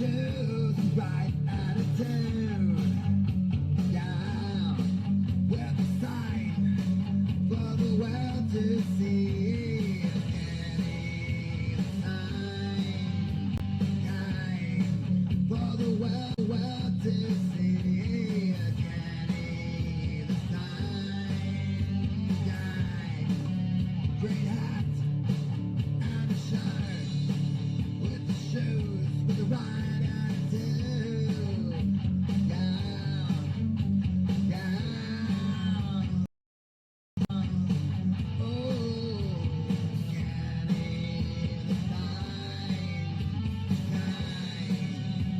choose the right attitude. Yeah, we're the sign for the world to see. Getting the sign, guide for the world to see. Getting the sign, guide. Great hat and a shirt with the shoes with the right attitude. Yeah, yeah. Oh, getting the sign, guide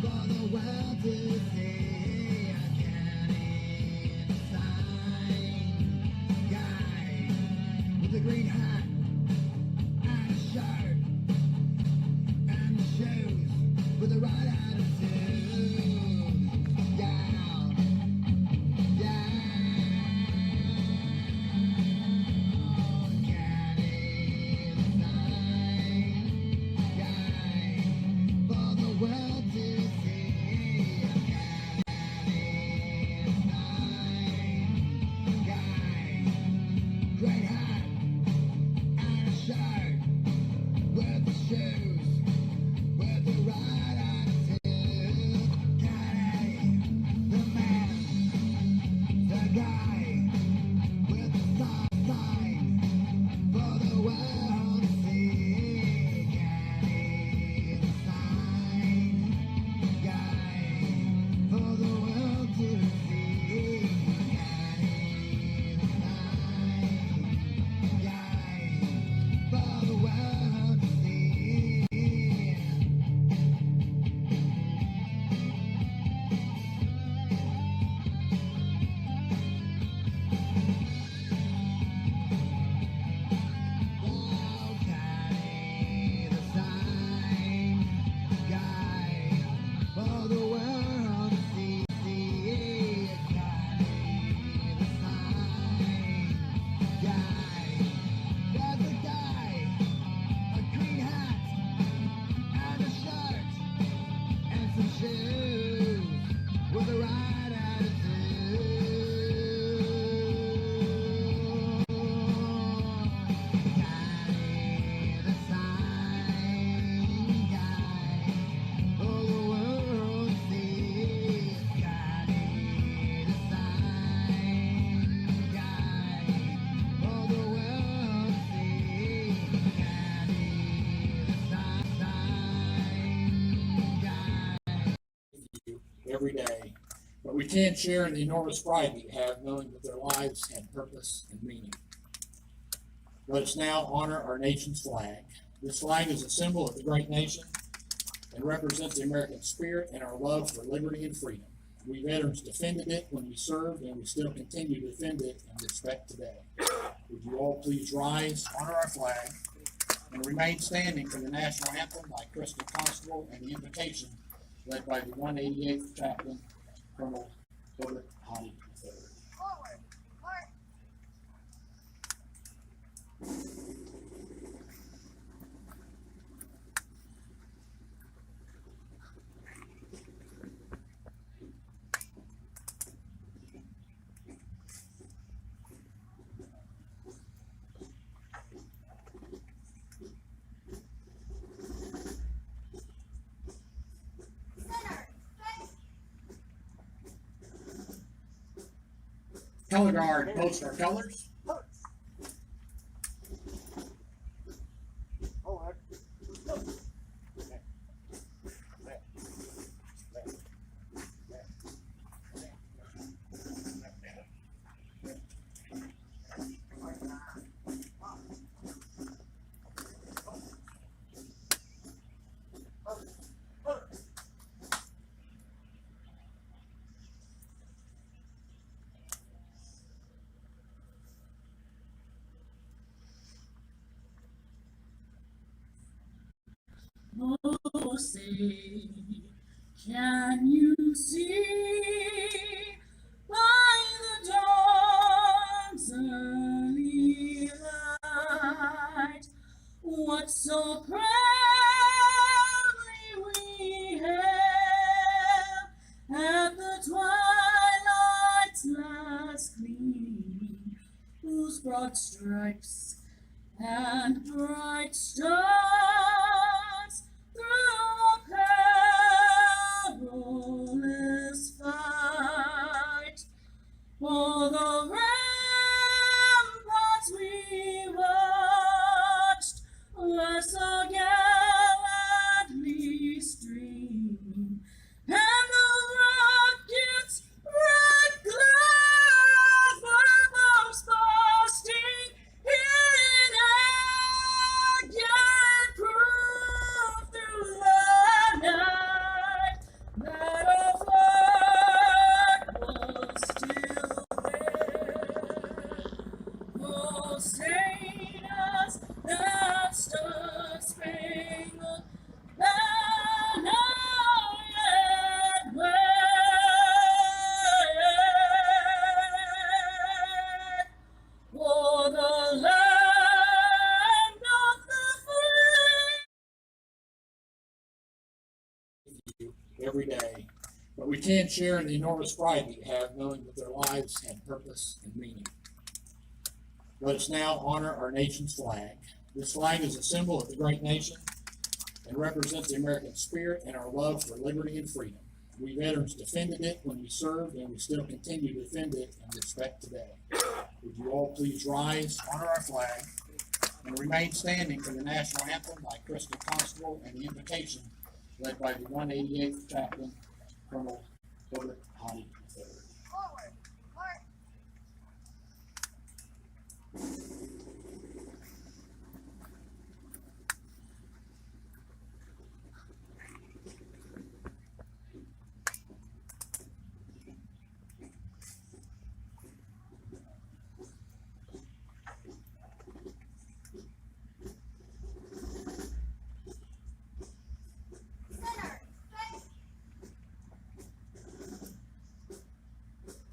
for the world to see. Getting the sign, guide with the green hat and a shirt and the shoes with the right attitude. Yeah, yeah. Getting the sign, guide for the world to see. Getting the sign, guide. Great hat and a shirt with the shoes with the right attitude. Getting the man, the guy with the stop sign for the world to see. Getting the sign, guy for the world to see. Getting the sign, guy for the world to see. Oh, carry the sign, guide for the world to see. Carry the sign, guide. There's a guy, a green hat and a shirt and some shoes with the right attitude. Carry the sign, guide for the world to see. Carry the sign, guide for the world to see. Carry the sign, guide. Every day, but we can't share in the enormous pride that you have knowing that their lives had purpose and meaning. Let us now honor our nation's flag. This flag is a symbol of the great nation and represents the American spirit and our love for liberty and freedom. We veterans defended it when we served, and we still continue to defend it and respect today. Would you all please rise, honor our flag, and remain standing for the national anthem by Crystal Constable and the invocation led by the 188th Chaplain, Colonel Herbert Hottie III. Color Guard, post our colors. Oh, say, can you see by the dawn's early light what so proudly we held? broad stripes and bright stars through the perilous fight. For the ramparts we watched were so gallantly streaming, and the rockets' red glares were bombs bursting in agate proof through the night that our flag was still there. Oh, sailors that stood spangled banner yet wave, for the land of the free. Every day. But we can't share in the enormous pride we have knowing that their lives had purpose and meaning. Let us now honor our nation's flag. This flag is a symbol of the great nation and represents the American spirit and our love for liberty and freedom. We veterans defended it when we served, and we still continue to defend it and respect today. Would you all please rise, honor our flag, and remain standing for the national anthem by Crystal Constable and the invocation led by the 188th Chaplain, Colonel Herbert Hottie III.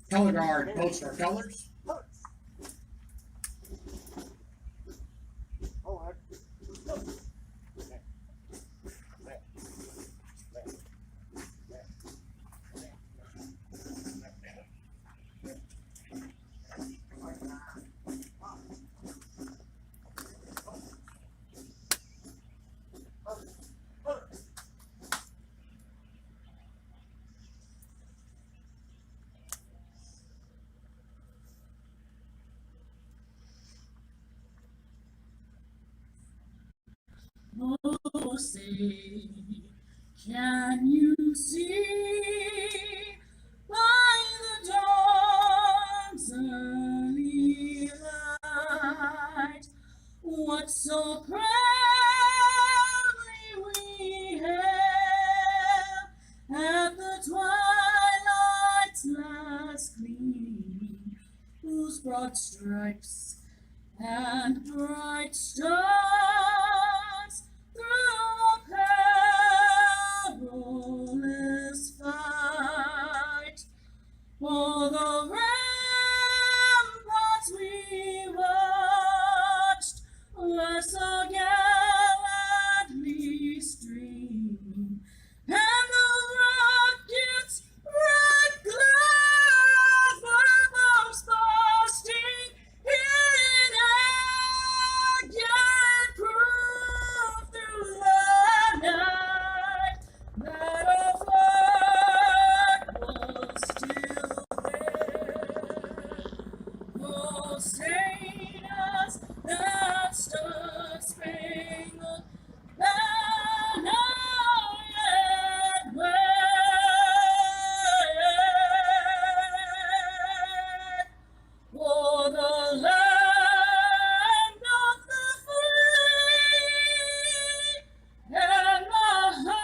Color guard, post our colors. Oh, say, can you see by the dawn's early light what so proudly we hailed at the twilight's last gleaming, whose broad stripes and bright stars through the perilous fight. For the ramparts we watched were so gallantly streaming, and the rockets' red glares were bombs bursting in agate proof through the night that our flag was still there. Oh, sailors that stood spangled banner yet wave, for the land of the free and the home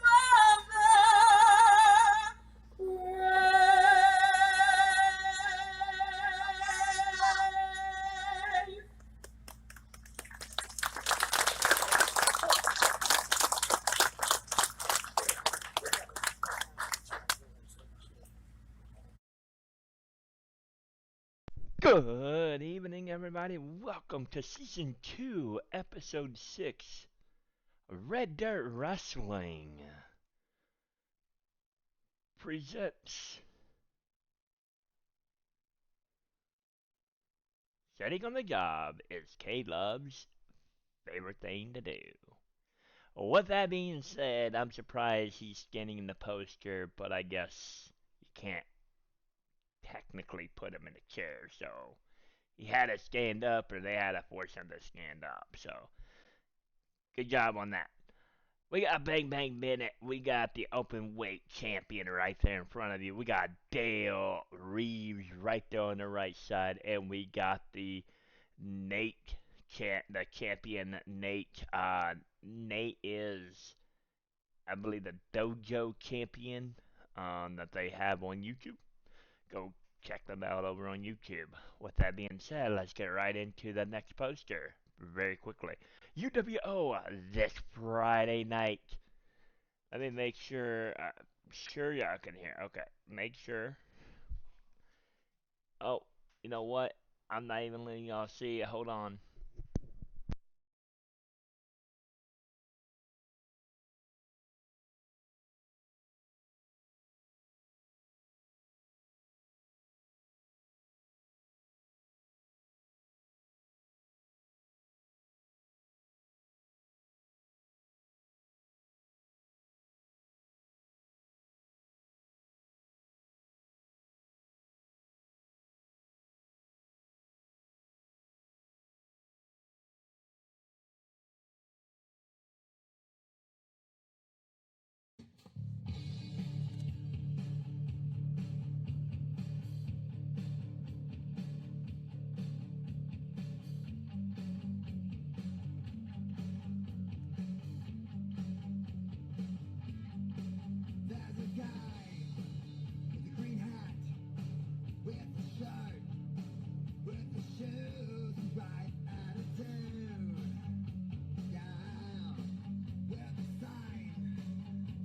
of the brave. Good evening, everybody. Welcome to Season 2, Episode 6, Red Dirt Wrestling presents Sitting on the job is Caleb's favorite thing to do. With that being said, I'm surprised he's standing in the poster, but I guess you can't technically put him in a chair, so he had to stand up or they had to force him to stand up. So, good job on that. We got Bang Bang Bennett. We got the open weight champion right there in front of you. We got Dale Reeves right there on the right side, and we got Nate, the champion Nate. Nate is, I believe, the dojo champion that they have on YouTube. Go check them out over on YouTube. With that being said, let's get right into the next poster very quickly. UWO this Friday night. Let me make sure. Sure, y'all can hear. Okay, make sure. Oh, you know what? I'm not even letting y'all see it. Hold on. There's a guy with a green hat, with a shirt, with the shoes, right attitude. Yeah, with a sign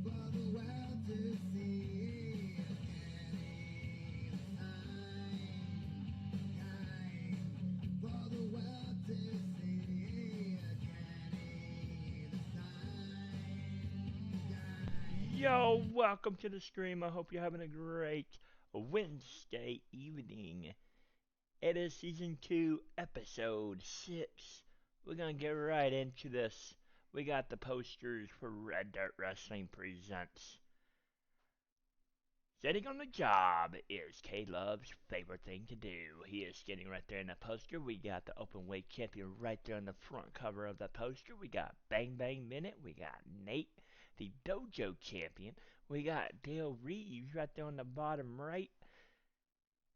for the world to see. Kenny the sign, kind for the world to see. Kenny the sign, guy. Yo, welcome to the stream. I hope you're having a great Wednesday evening. It is season 2, episode 6. We're gonna get right into this. We got the posters for Red Dirt Wrestling Presents. Sitting on the job is Caleb's favorite thing to do. He is standing right there in the poster. We got the open weight champion right there on the front cover of the poster. We got Bang Bang Minute. We got Nate, the dojo champion. We got Dale Reeves right there on the bottom right.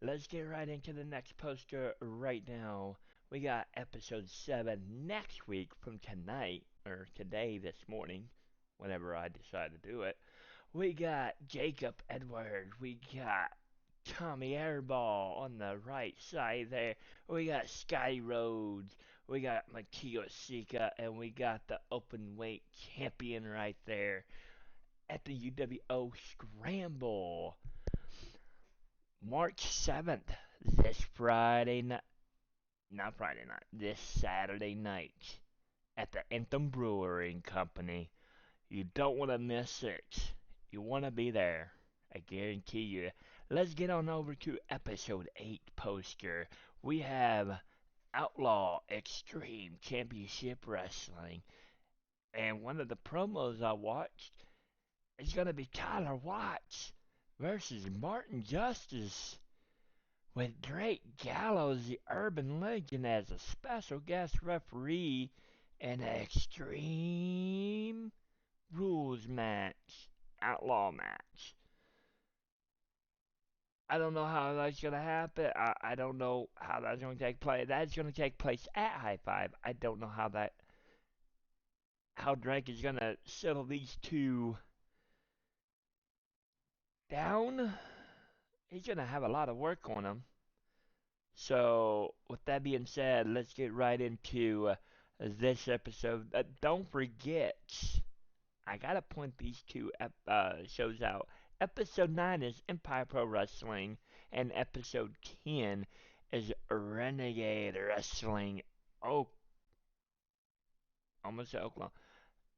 Let's get right into the next poster right now. We got episode 7 next week from tonight, or today, this morning, whenever I decide to do it. We got Jacob Edwards. We got Tommy Airball on the right side there. We got Sky Rhodes. We got Makio Sika. And we got the open weight champion right there at the UWO Scramble. March 7th, this Friday night. Not Friday night. This Saturday night at the Anthem Brewing Company. You don't want to miss it. You want to be there. I guarantee you. Let's get on over to episode 8 poster. We have Outlaw Extreme Championship Wrestling. And one of the promos I watched is going to be Tyler Watts versus Martin Justice. With Drake Gallows, the urban legend, as a special guest referee in an Extreme Rules match, outlaw match. I don't know how that's gonna happen. I don't know how that's gonna take place. That's gonna take place at High Five. I don't know how Drake is gonna settle these two down. He's gonna have a lot of work on him. So, with that being said, let's get right into this episode. Don't forget, I gotta point these two shows out. Episode 9 is Empire Pro Wrestling, and episode 10 is Renegade Wrestling. Oh, almost said Oklahoma.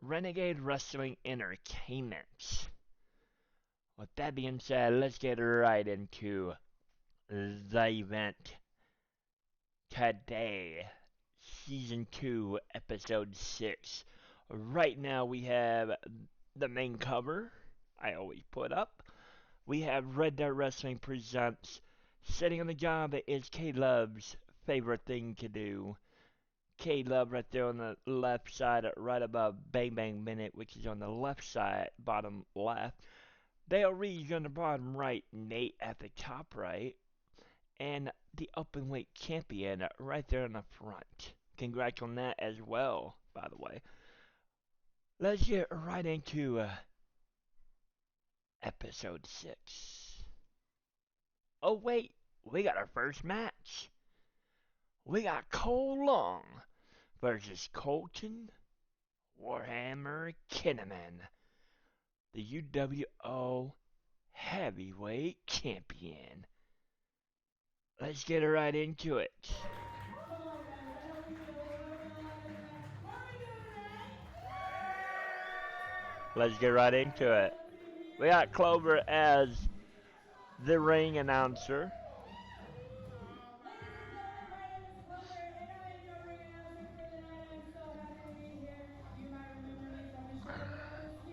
Renegade Wrestling Entertainment. With that being said, let's get right into the event. today, season 2, episode 6. Right now we have the main cover I always put up. We have Red Dead Wrestling presents Sitting on the Job is K-Love's favorite thing to do. K-Love right there on the left side, right above Bang Bang Minute, which is on the left side, bottom left. Dale Reed's on the bottom right, Nate at the top right, and the open weight champion right there in the front. Congrats on that as well, by the way. Let's get right into episode 6. Oh, wait, we got our first match. We got Cole Long versus Colton Warhammer Kinnaman, the UWO Heavyweight Champion. Let's get right into it. Let's get right into it. We got Clover as the ring announcer.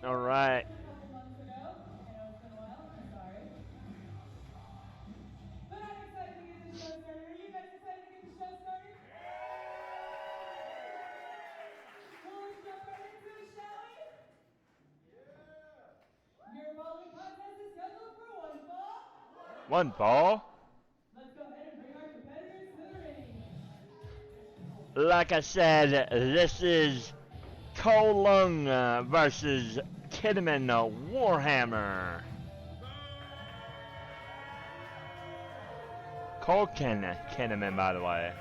All right. But I'm excited to get this show started. Are you guys excited to get the show started? Well, let's jump right into it, shall we? Your following contest is scheduled for one fall. One fall. Let's go ahead and bring our competitors to the ring. Like I said, this is Cole Long versus Kidman Warhammer. Colton Kinnaman, by the way.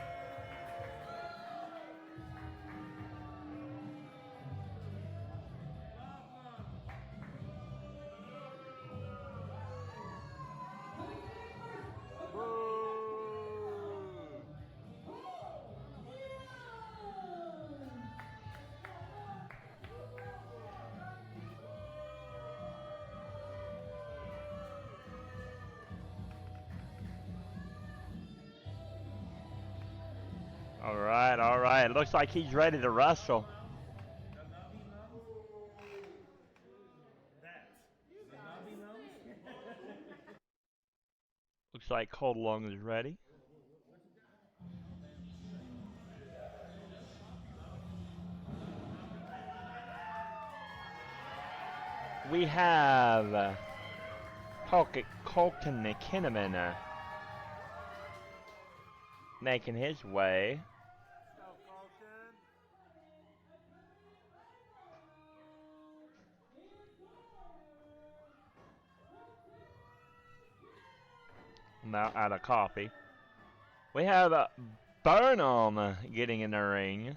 All right. Looks like he's ready to wrestle. Looks like Cole Long is ready. We have Colton Kinnaman making his way. Now out of coffee. We have Burnham getting in the ring.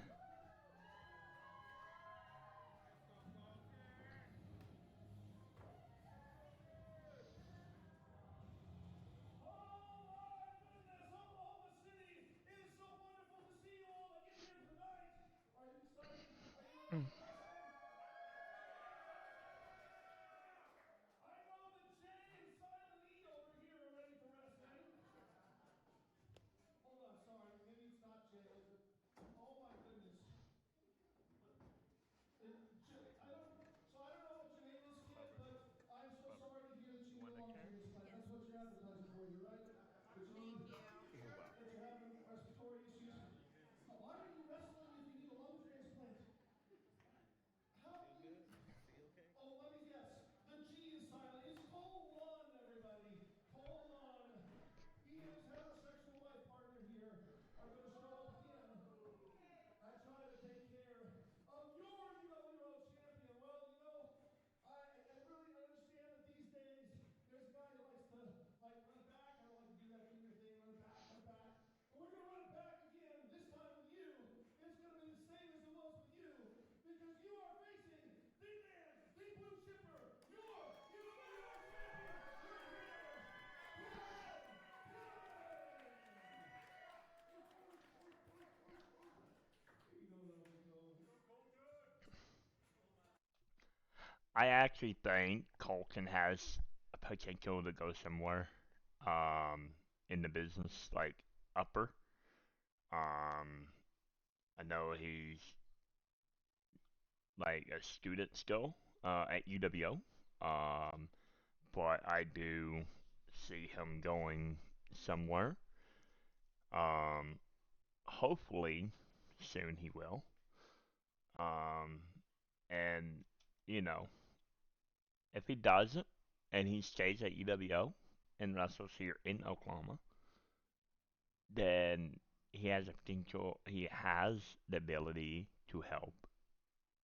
I actually think Colton has a potential to go somewhere in the business, like upper. Um, I know he's like a student still at UWO. But I do see him going somewhere. Um, Hopefully soon he will. Um, and you know, if he doesn't, and he stays at UWO and wrestles here in Oklahoma, then he has a potential. He has the ability to help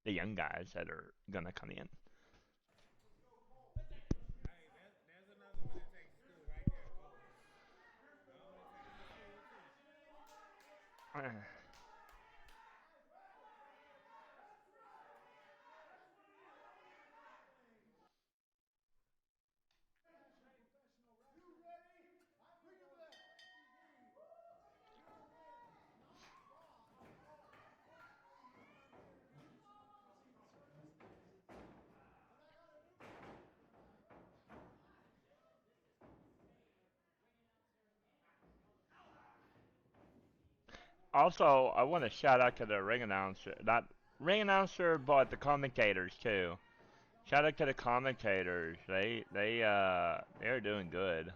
the young guys that are gonna come in. Also, I want to shout out to the ring announcer, not ring announcer, but the commentators too. Shout out to the commentators. They're doing good.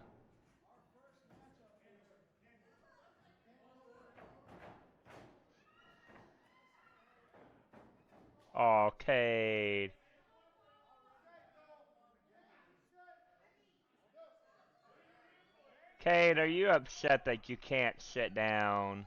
Oh, Cade. Cade, are you upset that you can't sit down?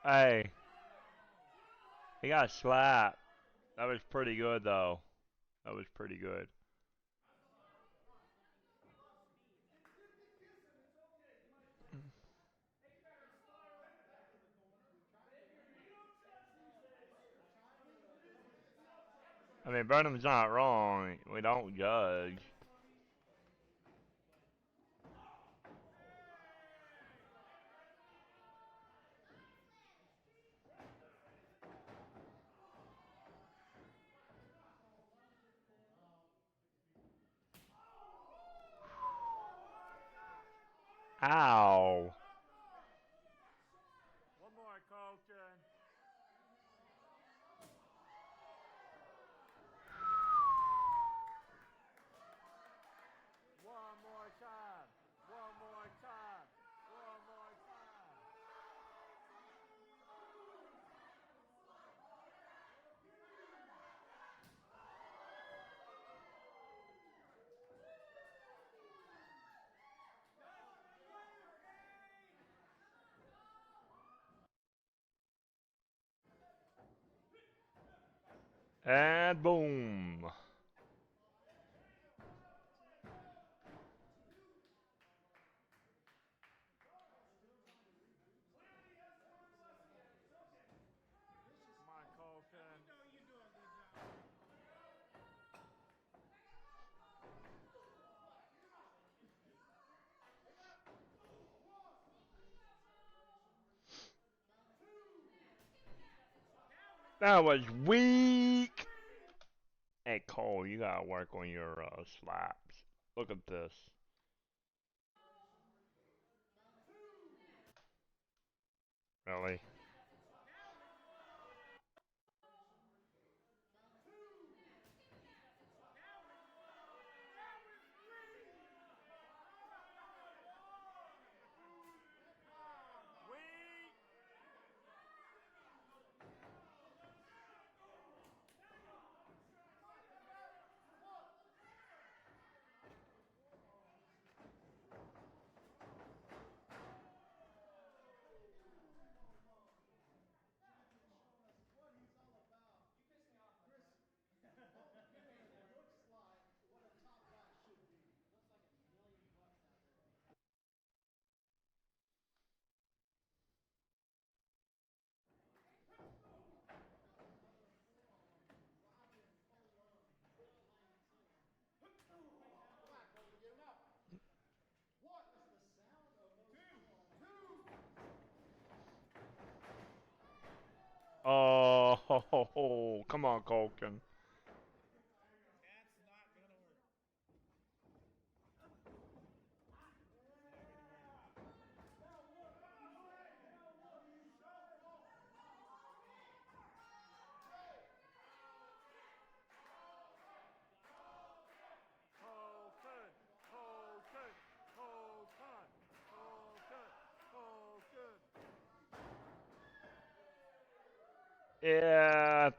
Hey, he got slapped. That was pretty good though. That was pretty good. I mean, Burnham's not wrong. We don't judge. Ow. One more, Colton. One more time. One more time. One more time. And boom. Come on, Colton. That was weak. Hey, Cole, you gotta work on your slaps. Look at this. Really? Oh, ho, ho, ho. Come on, Colton. Yeah,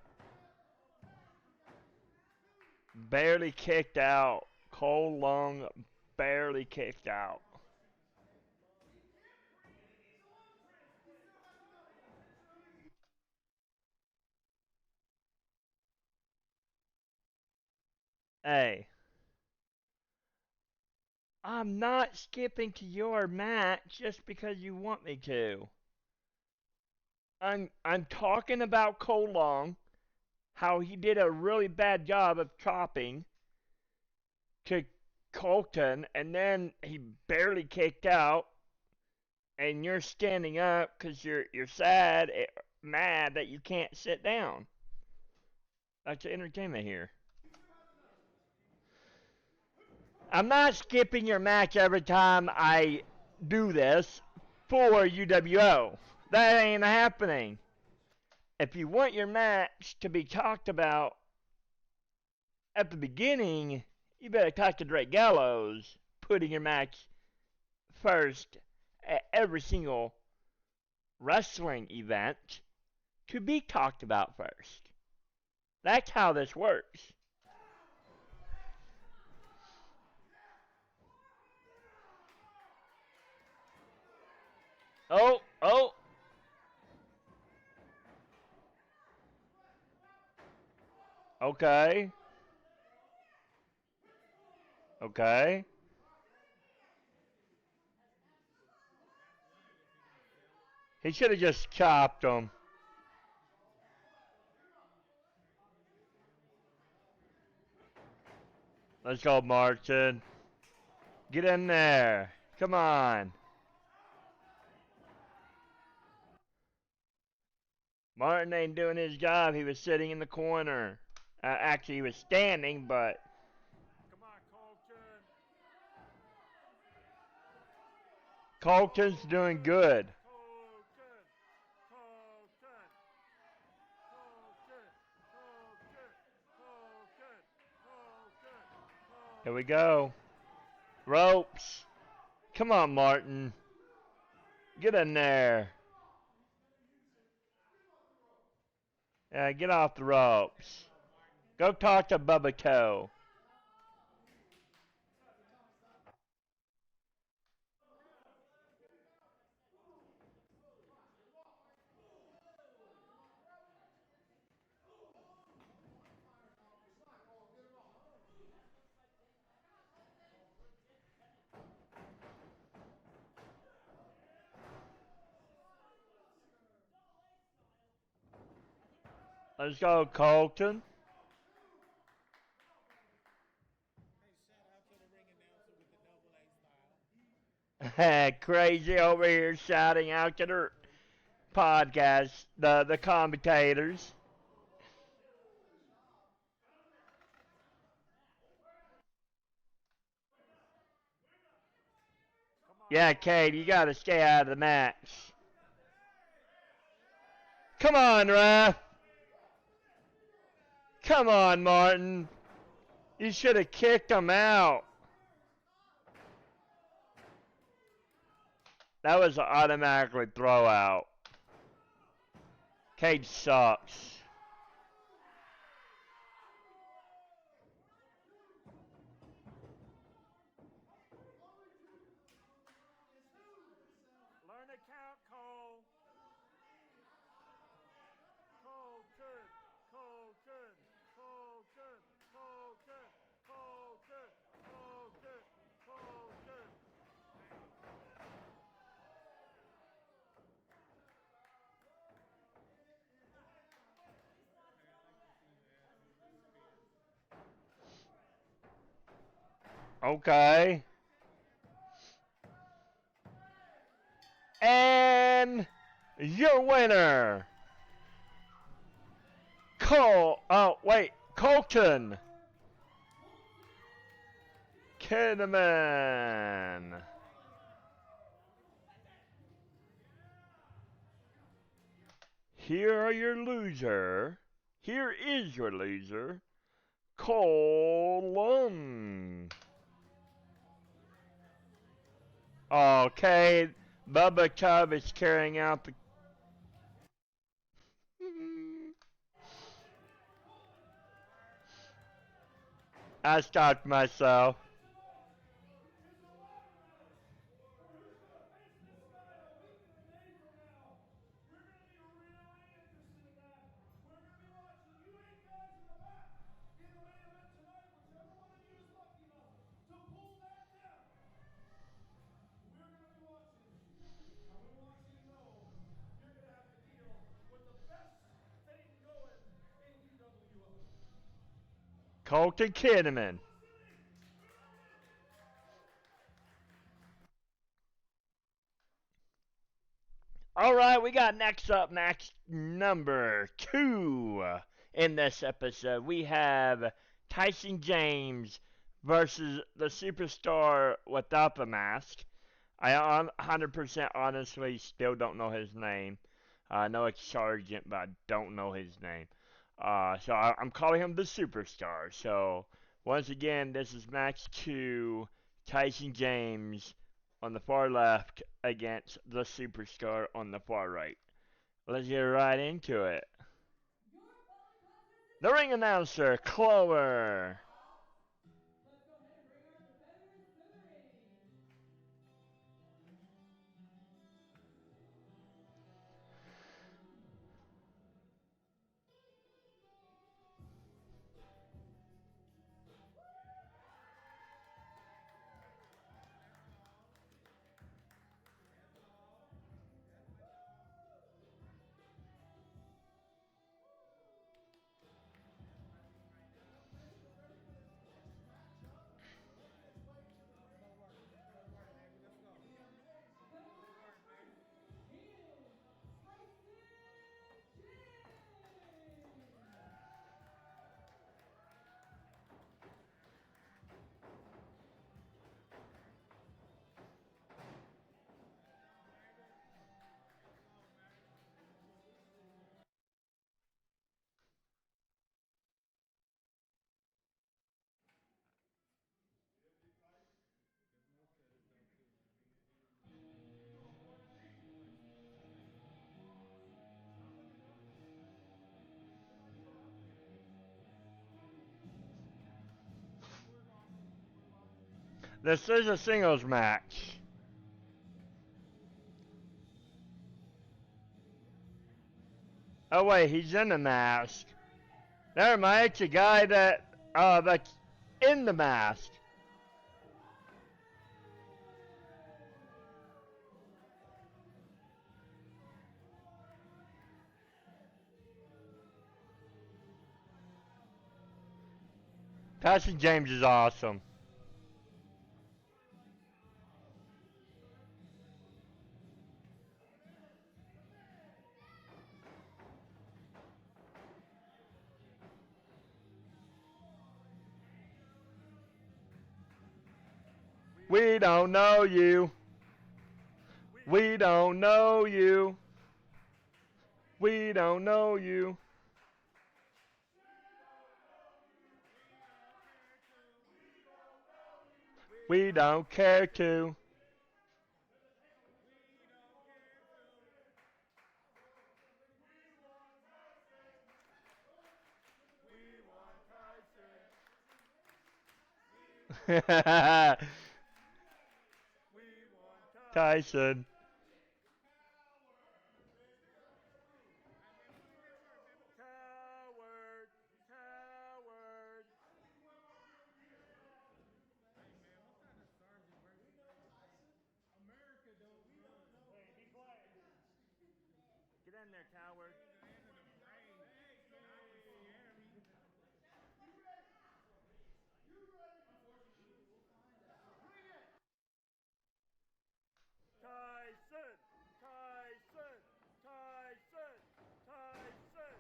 barely kicked out. Cole Long barely kicked out. Hey, I'm not skipping to your match just because you want me to. I'm talking about Cole Long, how he did a really bad job of chopping to Colton, and then he barely kicked out, and you're standing up because you're sad, mad that you can't sit down. That's the entertainment here. I'm not skipping your match every time I do this for UWO. That ain't happening. If you want your match to be talked about at the beginning, you better talk to Drake Gallows, putting your match first at every single wrestling event to be talked about first. That's how this works. Oh, oh. Okay. Okay. He should have just chopped him. Let's go, Martin. Get in there. Come on. Martin ain't doing his job. He was sitting in the corner. Actually, he was standing, but Colton's doing good. Here we go. Ropes. Come on, Martin. Get in there. Yeah, get off the ropes. Go talk to Bubba Toe. Let's go, Colton. Crazy over here shouting out to the podcast, the commentators. Yeah, Cade, you gotta stay out of the match. Come on, ref. Come on, Martin. You should have kicked him out. That was an automatically throw out. Cade sucks. Learn to count, Cole. Colton, Colton, Colton, Colton, Colton, Colton, Colton. Okay. And your winner, Colton Kinnaman. Here is your loser, Colum. Okay, Bubba Cub is carrying out the... I stopped myself. Colton Kinnaman. All right, we got next up, match number 2 in this episode. We have Tyson James versus the superstar without the mask. I 100% honestly still don't know his name. I know it's Sargent, but I don't know his name. So I'm calling him the superstar. So once again, this is match 2, Tyson James on the far left against the superstar on the far right. Let's get right into it. The ring announcer, Clover. Let's go ahead and bring our competitors to the ring. This is a singles match. Oh wait, he's in the mask. Never mind, it's a guy that's in the mask. Tyson James is awesome. We don't know you. We don't know you. We don't know you. We don't care to. Tyson. Coward. Coward. Get in there, coward. Tyson. Tyson. Tyson. Tyson.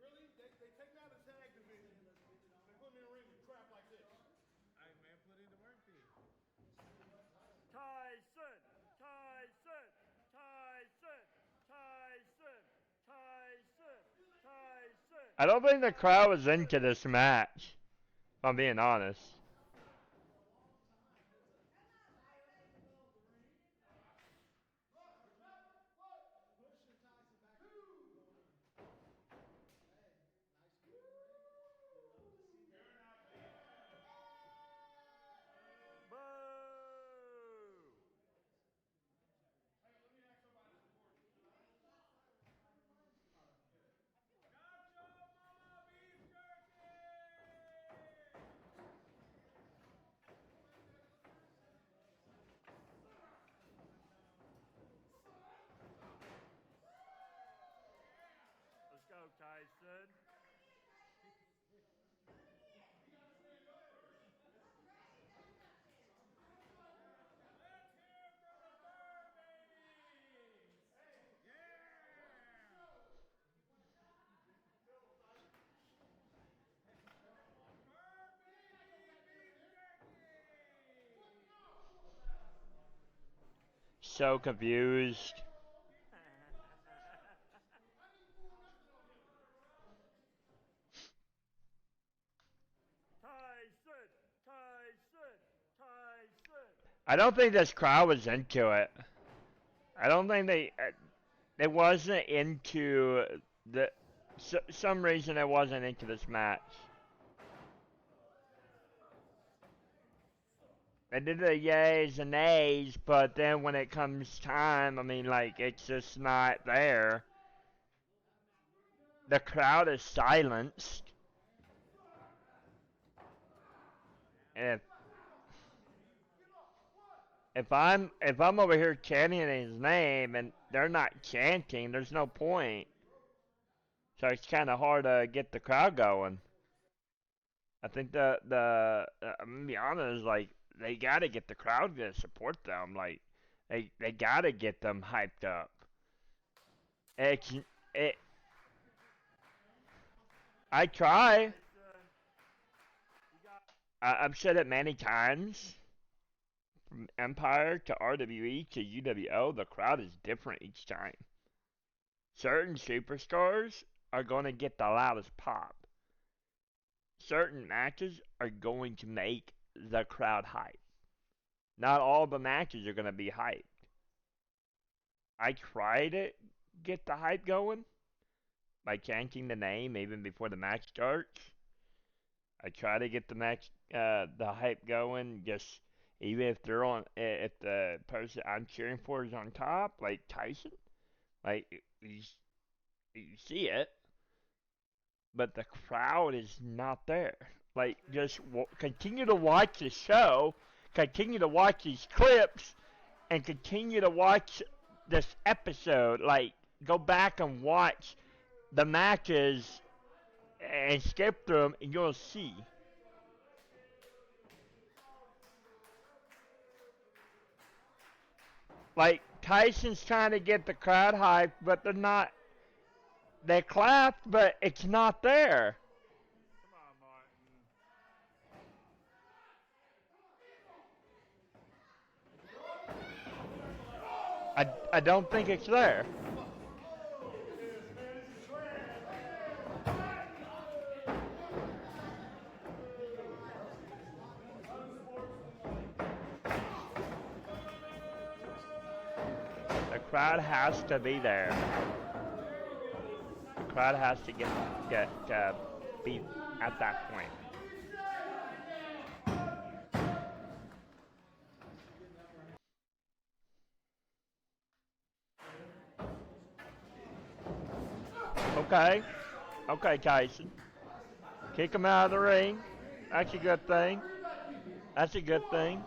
Really? They take me out of the tag division. They put me in a ring with crap like this. Hey man, put in the work then. Tyson. Tyson. Tyson. Tyson. Tyson. Tyson. I don't think the crowd was into this match, if I'm being honest. Let's go, Tyson. So confused. Tyson, Tyson, Tyson. I don't think this crowd was into it. I don't think they wasn't into the some reason they wasn't into this match. They did the yays and nays, but then when it comes time, I mean, like, it's just not there. The crowd is silenced. And if I'm over here chanting his name and they're not chanting, there's no point. So it's kind of hard to get the crowd going. I think I'm gonna be honest, like they gotta get the crowd to support them. Like they gotta get them hyped up. It's it. I try. I've said it many times. From Empire to RWE to UWO, the crowd is different each time. Certain superstars are going to get the loudest pop. Certain matches are going to make the crowd hype. Not all the matches are going to be hyped. I try to get the hype going by chanting the name even before the match starts. I try to get the hype going. Just even if if the person I'm cheering for is on top, like Tyson, like you see it, but the crowd is not there. Like, just continue to watch the show, continue to watch these clips, and continue to watch this episode. Like, go back and watch the matches and skip through them, and you'll see. Like, Tyson's trying to get the crowd hyped, but they're not. They clapped, but it's not there. I don't think it's there. The crowd has to be there. The crowd has to be at that point. Okay. Okay, Tyson. Kick him out of the ring. That's a good thing. That's a good thing.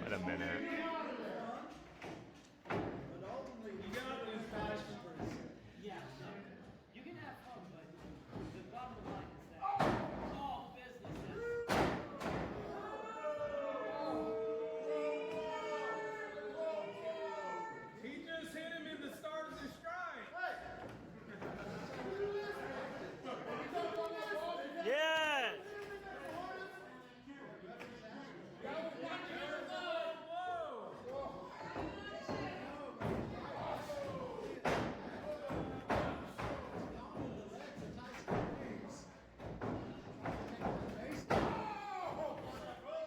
Wait a minute. Yes!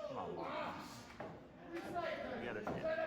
Come on, Mark. You gotta stand there.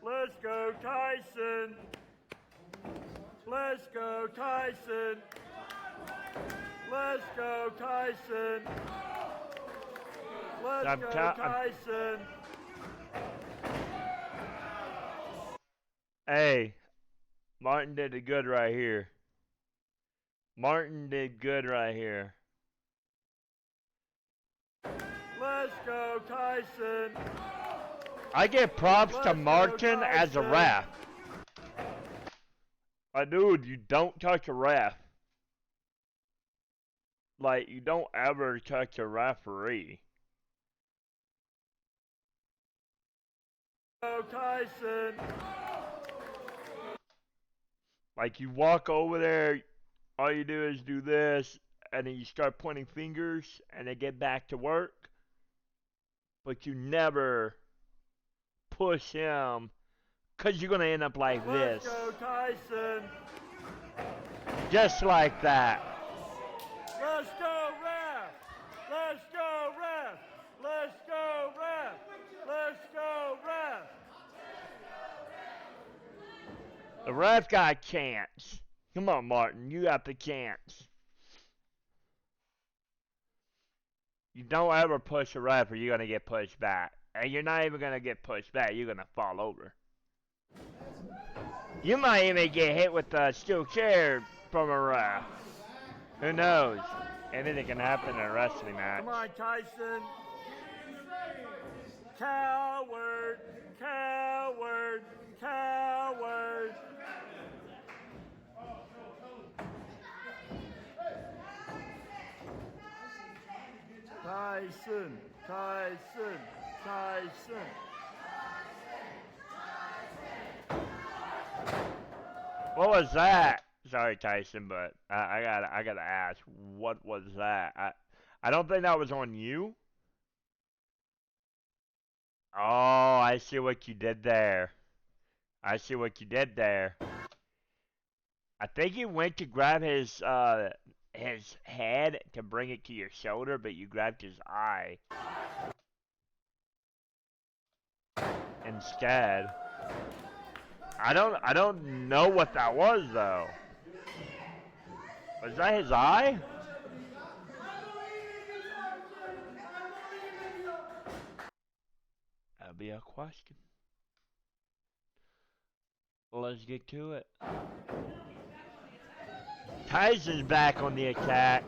Let's go, Tyson! Let's go, Tyson! Let's go, Tyson! Let's go, Tyson! Hey, Martin did it good right here. Martin did good right here. Let's go, Tyson! I give props to Martin as a ref. Like, dude, you don't touch a ref. Like, you don't ever touch a referee. Go, Tyson! Like, you walk over there, all you do is do this, and then you start pointing fingers, and they get back to work. But you never push him, because you're going to end up like this. Let's go, Tyson! Just like that. Let's go, ref! Let's go, ref! Let's go, ref! Let's go, ref! The ref got a chance. Come on, Martin, you got the chance. You don't ever push a ref or you're going to get pushed back. And you're not even going to get pushed back, you're going to fall over. You might even get hit with a steel chair from a ref. Who knows? Anything can happen in a wrestling match. Come on, Tyson. Coward, coward, coward. Tyson, Tyson, Tyson. What was that? Is sorry, Tyson, but I gotta ask, what was that? I don't think that was on you. Oh, I see what you did there. I see what you did there. I think he went to grab his head to bring it to your shoulder, but you grabbed his eye instead. I don't know what that was though. Was that his eye? That'll be a question. Well, let's get to it. Tyson's back on the attack.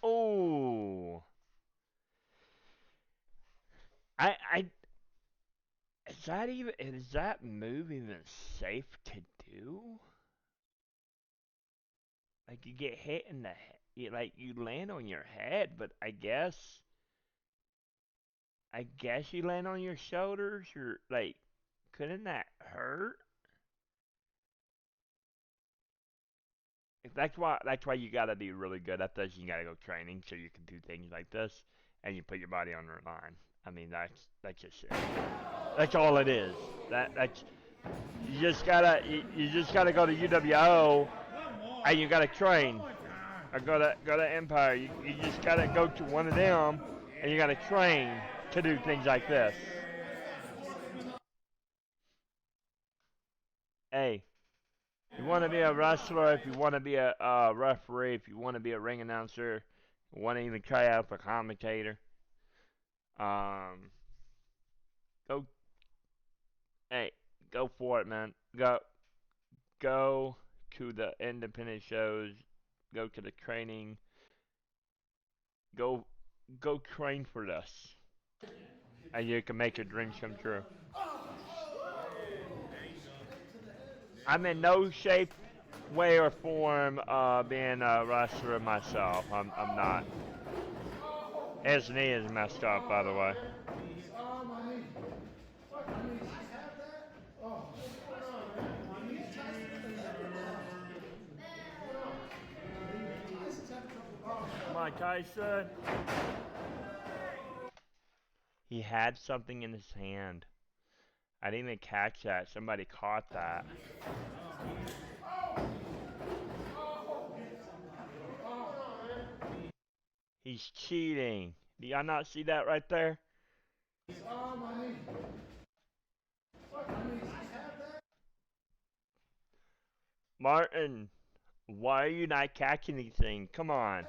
Oh. Is that move even safe to do? Like you get hit in the head, like you land on your head, but I guess you land on your shoulders, or like, couldn't that hurt? That's why you gotta be really good at this. You gotta go training so you can do things like this, and you put your body on the line. I mean, that's just it. That's all it is. That's you just gotta go to UWO, and you gotta train. Or go to Empire. You just gotta go to one of them, and you gotta train to do things like this. Hey. If you want to be a wrestler, if you want to be a referee, if you want to be a ring announcer, you want to even try out for commentator, go, hey, go for it, man. Go to the independent shows, go to the training, go train for this, and you can make your dreams come true. I'm in no shape, way, or form being a wrestler myself. I'm not. His knee is messed up, by the way. Come on, Tyson. He had something in his hand. I didn't even catch that. Somebody caught that. He's cheating. Do y'all not see that right there? Martin, why are you not catching anything? Come on.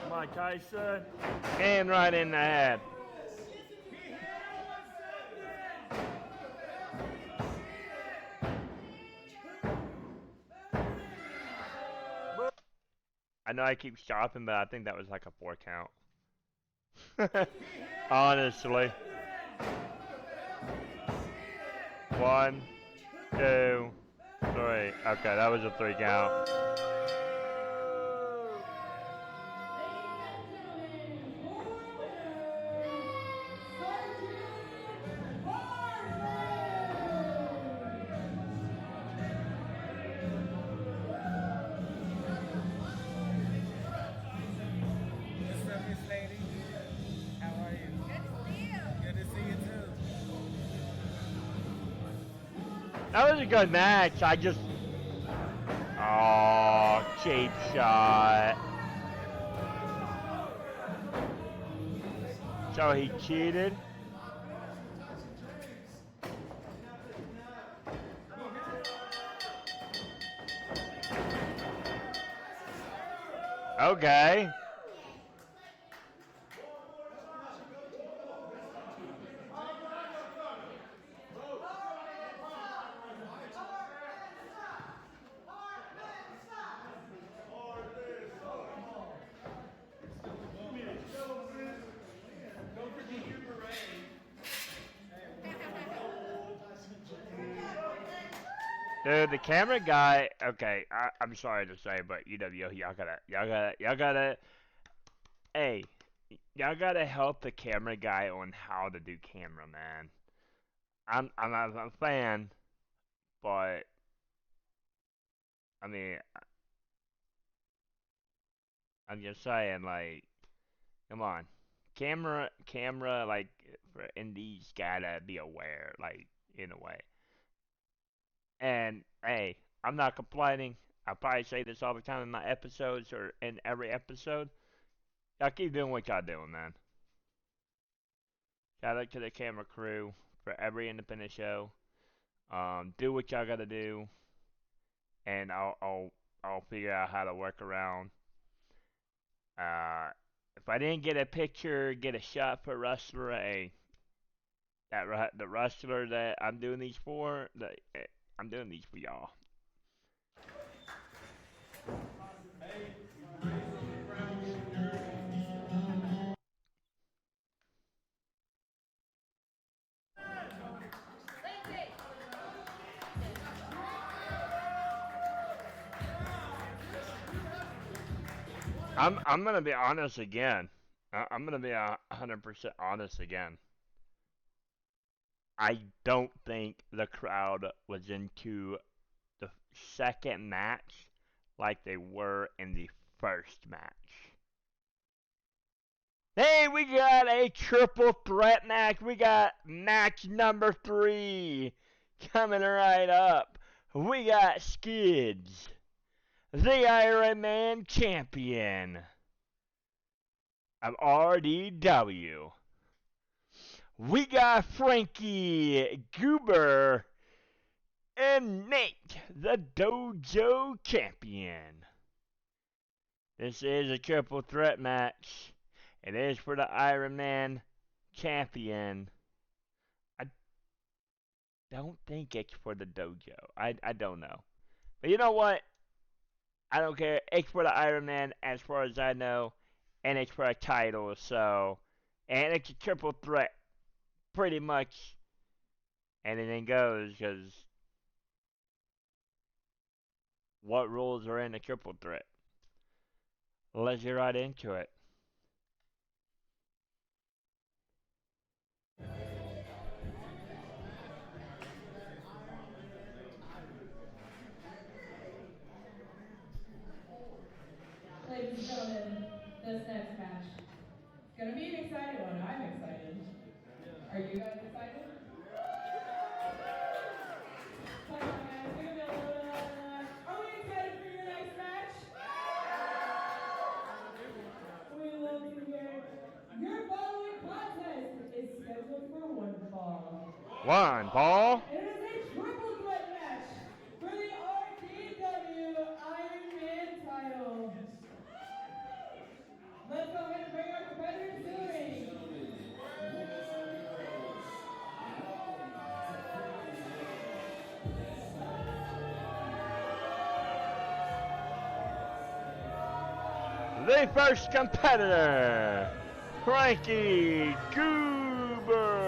Come on, Tyson. And right in the head. I know I keep stopping, but I think that was like a 4 count. Honestly. 1, 2, 3. Okay, that was a 3 count. That was a good match. I just... Oh, cheap shot. So he cheated? Okay. Dude, the camera guy. Okay, I'm sorry to say, but UW, y'all gotta. Hey, y'all gotta help the camera guy on how to do camera, man. I'm a fan, but I mean, I'm just saying, like, come on, camera, like, for indies gotta be aware, like, in a way. And hey, I'm not complaining. I probably say this all the time in my episodes or in every episode. Y'all keep doing what y'all doing, man. Shout out to the camera crew for every independent show. Do what y'all gotta do, and I'll figure out how to work around. Uh, if I didn't get a picture, get a shot for wrestler A, the wrestler that I'm doing these for, I'm doing these for y'all. I'm gonna be honest again. I'm gonna be 100% honest again. I don't think the crowd was into the second match like they were in the first match. Hey, we got a triple threat match. We got match number 3 coming right up. We got Skids, the Iron Man champion of RDW. We got Frankie Goober and Nate, the Dojo champion. This is a triple threat match. It is for the Iron Man champion. I don't think it's for the dojo. I don't know. But you know what? I don't care. It's for the Iron Man as far as I know. And it's for a title, so. And it's a triple threat. Pretty much anything goes, because what rules are in a triple threat? Let's get right into it. Ladies and gentlemen, this next match is gonna be an exciting one. I'm excited. Are you guys excited? Come on, guys, give me a little bit louder than that. Are we excited for your next match? We love to hear it. Your following contest is scheduled for one fall. One ball. It is a triple threat match for the RDW Iron Man title. Let's go ahead and bring our competitors to the ring. The first competitor, Frankie Goober.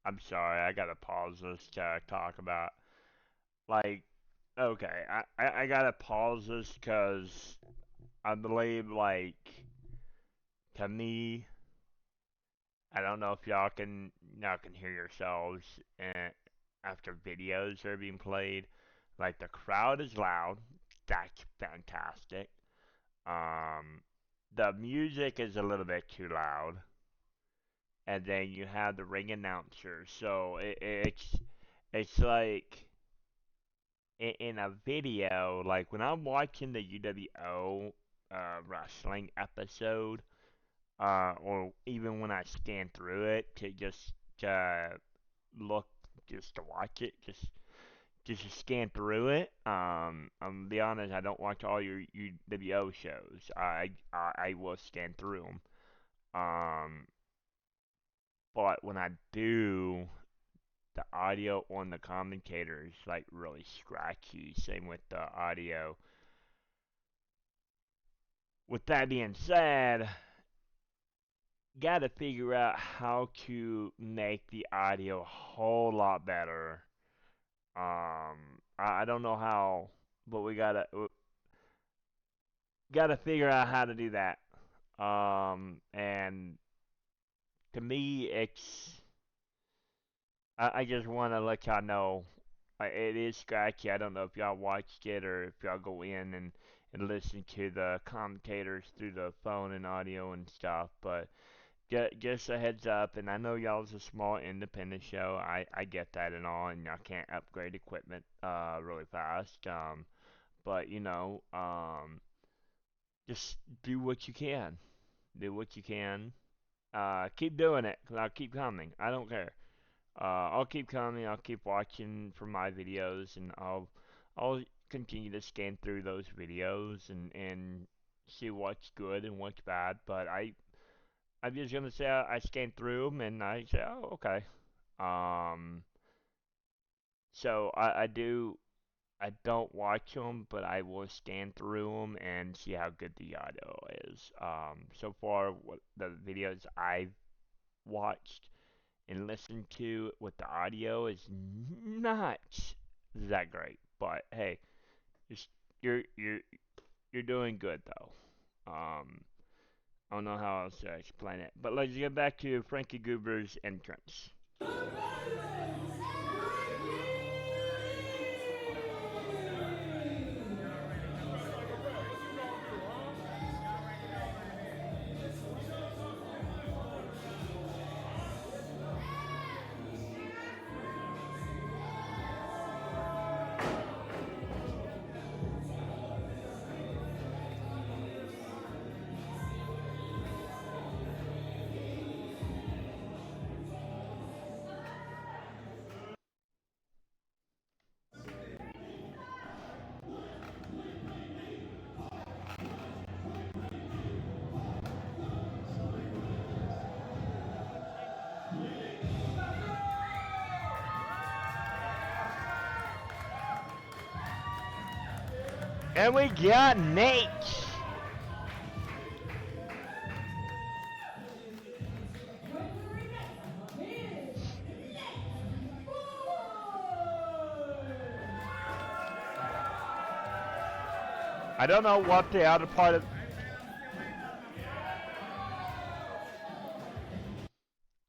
I'm sorry, I gotta pause this to talk about. Like, okay, I gotta pause this because I believe, like, to me, I don't know if y'all can hear yourselves after videos are being played. Like, the crowd is loud. That's fantastic. Um, the music is a little bit too loud. And then you have the ring announcer. So it's like in a video, like when I'm watching the UWO wrestling episode, or even when I scan through it to just look, just to watch it, just to scan through it. I'm gonna be honest, I don't watch all your UWO shows. I will scan through them. Um, but when I do, the audio on the commentators like really scratchy. Same with the audio. With that being said, got to figure out how to make the audio a whole lot better. I don't know how, but we gotta figure out how to do that. And to me, I just want to let y'all know it is scratchy. I don't know if y'all watched it or if y'all go in and listen to the commentators through the phone and audio and stuff, but just a heads up, and I know y'all's a small independent show. I get that and all, and y'all can't upgrade equipment really fast. But just do what you can. Do what you can. Keep doing it, 'cause I'll keep coming. I don't care. I'll keep coming. I'll keep watching for my videos, and I'll continue to scan through those videos and see what's good and what's bad. But I'm just gonna say I scan through them and I say, oh, okay. Um, so I don't watch them, but I will scan through them and see how good the audio is. So far, what the videos I've watched and listened to with the audio is not that great. But hey, just, you're you're you're doing good though. I don't know how else to explain it. But let's get back to Frankie Goober's entrance. And we got Nate. I don't know what the other part of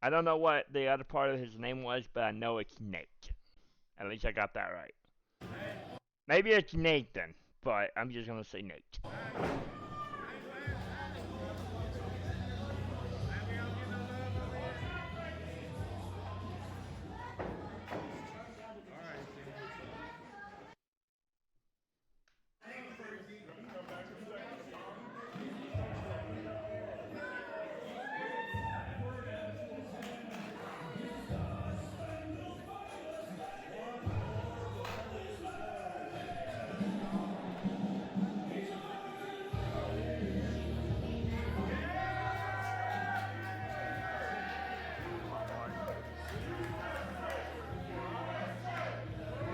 I don't know what the other part of his name was, but I know it's Nate. At least I got that right. Maybe it's Nathan, but I'm just gonna say Nate.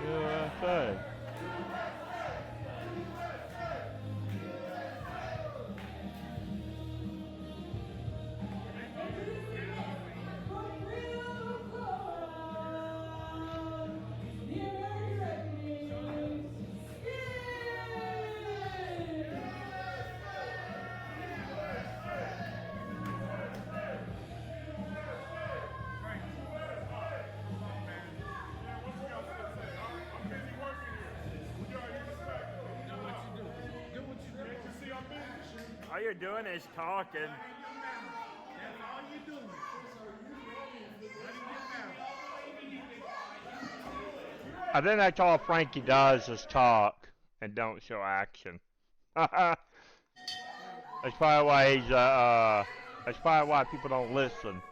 USA. All you're doing is talking. That's all you do. I think that's all Frankie does is talk and don't show action. That's probably why that's probably why people don't listen.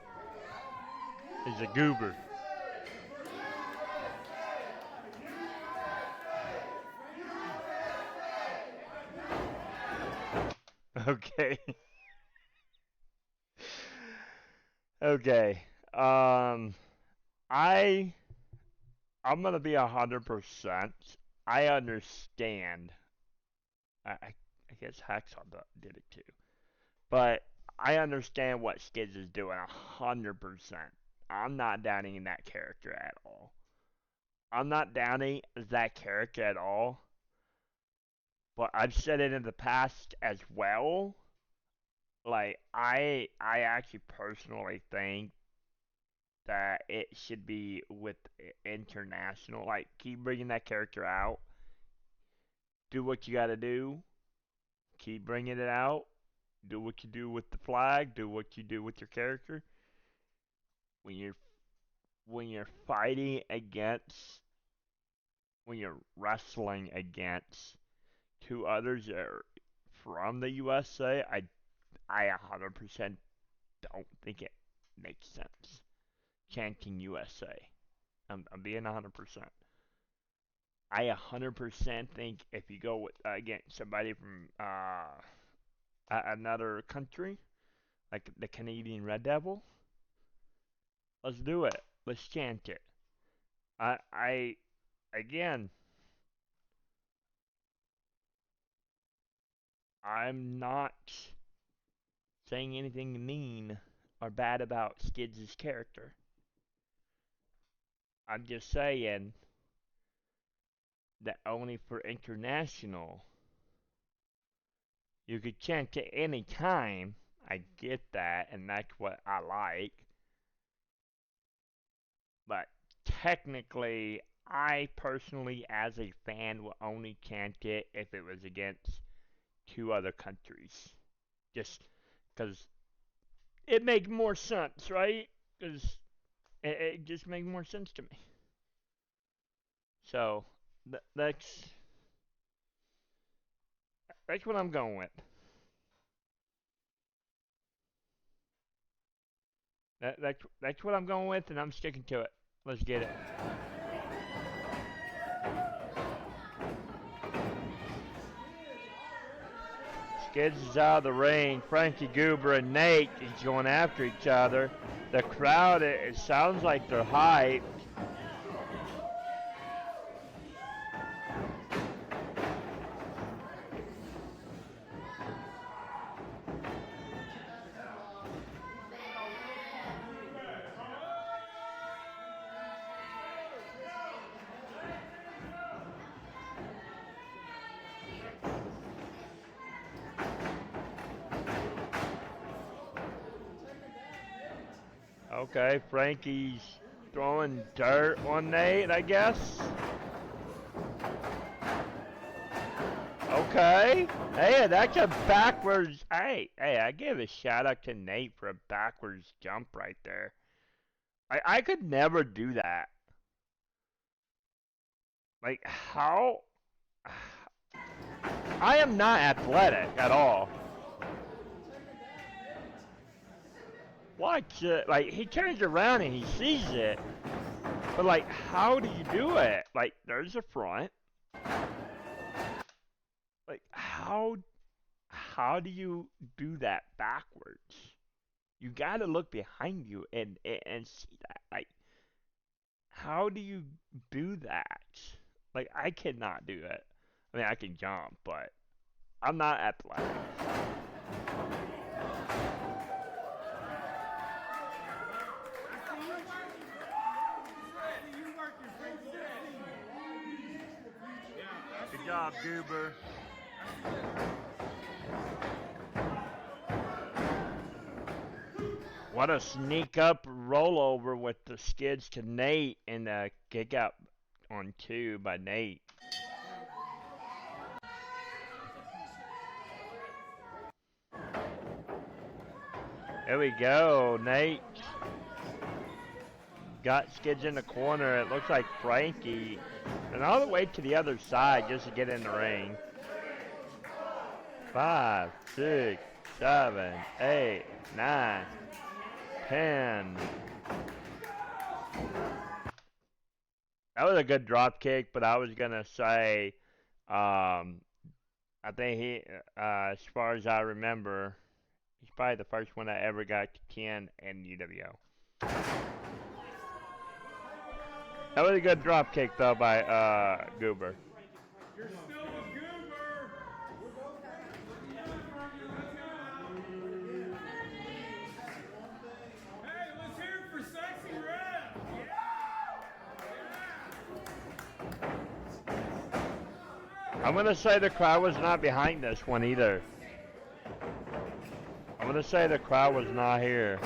He's a goober. Okay. Okay. I I'm gonna be 100%. I understand. I guess Hacksaw did it too, but I understand what Skids is doing 100%. I'm not doubting that character at all. I'm not doubting that character at all. But I've said it in the past as well. Like I actually personally think that it should be with international. Like keep bringing that character out. Do what you got to do. Keep bringing it out. Do what you do with the flag. Do what you do with your character. When you're fighting against, when you're wrestling against two others that are from the USA, I 100% don't think it makes sense. Chanting USA. I'm being 100%. I 100% think if you go with, against somebody from another country, like the Canadian Red Devil, let's do it. Let's chant it. Again, I'm not saying anything mean or bad about Skids' character. I'm just saying that only for international, you could chant it any time. I get that, and that's what I like. But technically, I personally, as a fan, will only chant it if it was against two other countries. Just because it makes more sense, right? Because it just makes more sense to me. So that's what I'm going with. That's what I'm going with, and I'm sticking to it. Let's get it. Skids is out of the ring. Frankie Goober and Nate is going after each other. The crowd, it sounds like they're hyped. Okay, Frankie's throwing dirt on Nate, I guess. Okay. Hey, that's a backwards. Hey, I give a shout out to Nate for a backwards jump right there. I could never do that. Like, how? I am not athletic at all. What? Like, he turns around and he sees it. But, like, how do you do it? Like, there's a front. Like, how do you do that backwards? You gotta look behind you and see that. Like, how do you do that? Like, I cannot do it. I mean, I can jump, but I'm not athletic. Good job, Goober. What a sneak up rollover with the Skids to Nate and the kick out on 2 by Nate. There we go, Nate. Got Skids in the corner. It looks like Frankie. And all the way to the other side just to get in the ring. 5, 6, 7, 8, 9, 10. That was a good drop kick, but I was gonna say, I think he, as far as I remember, he's probably the first one that ever got to 10 in UWO. That was a good drop kick though by Goober. You're still a goober. I'm gonna say the crowd was not behind this one either. I'm gonna say the crowd was not here.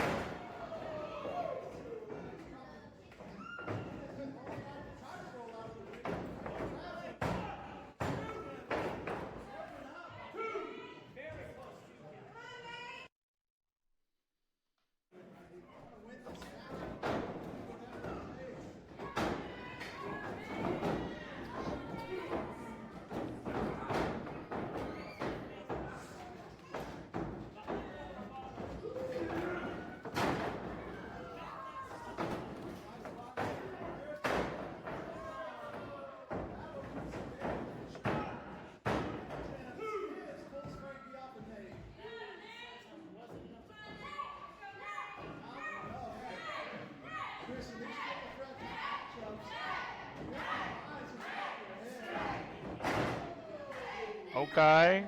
Okay.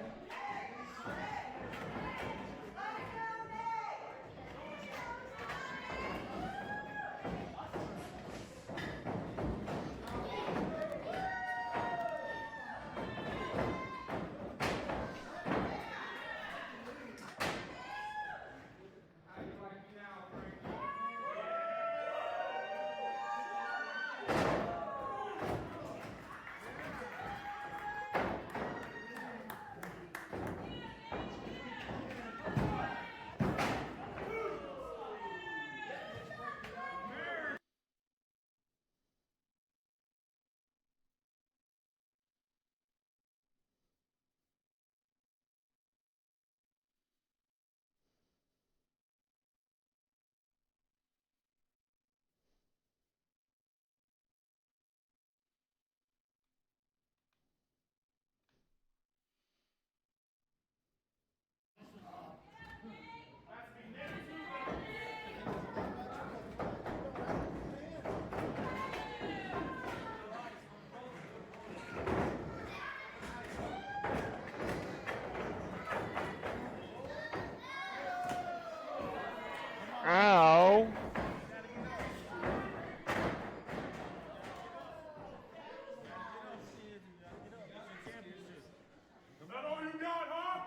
Ow. That all you got, huh?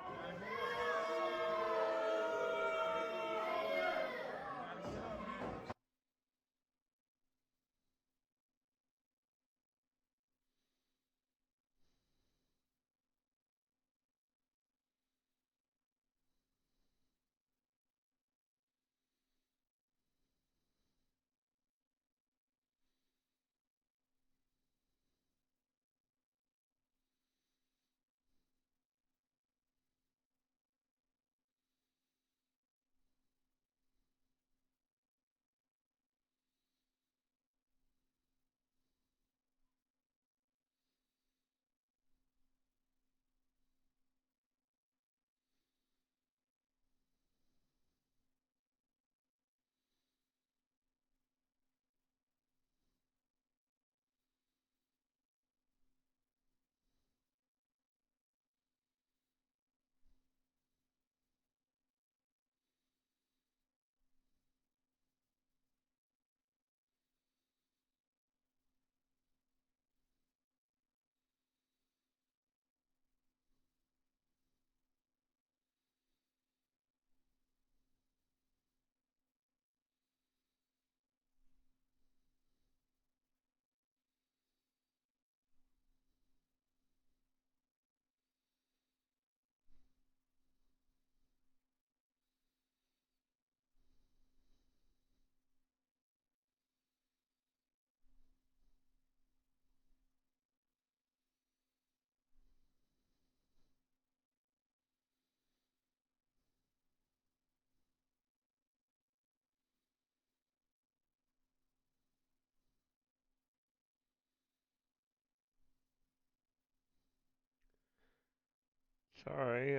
Sorry,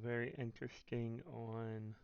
very interesting on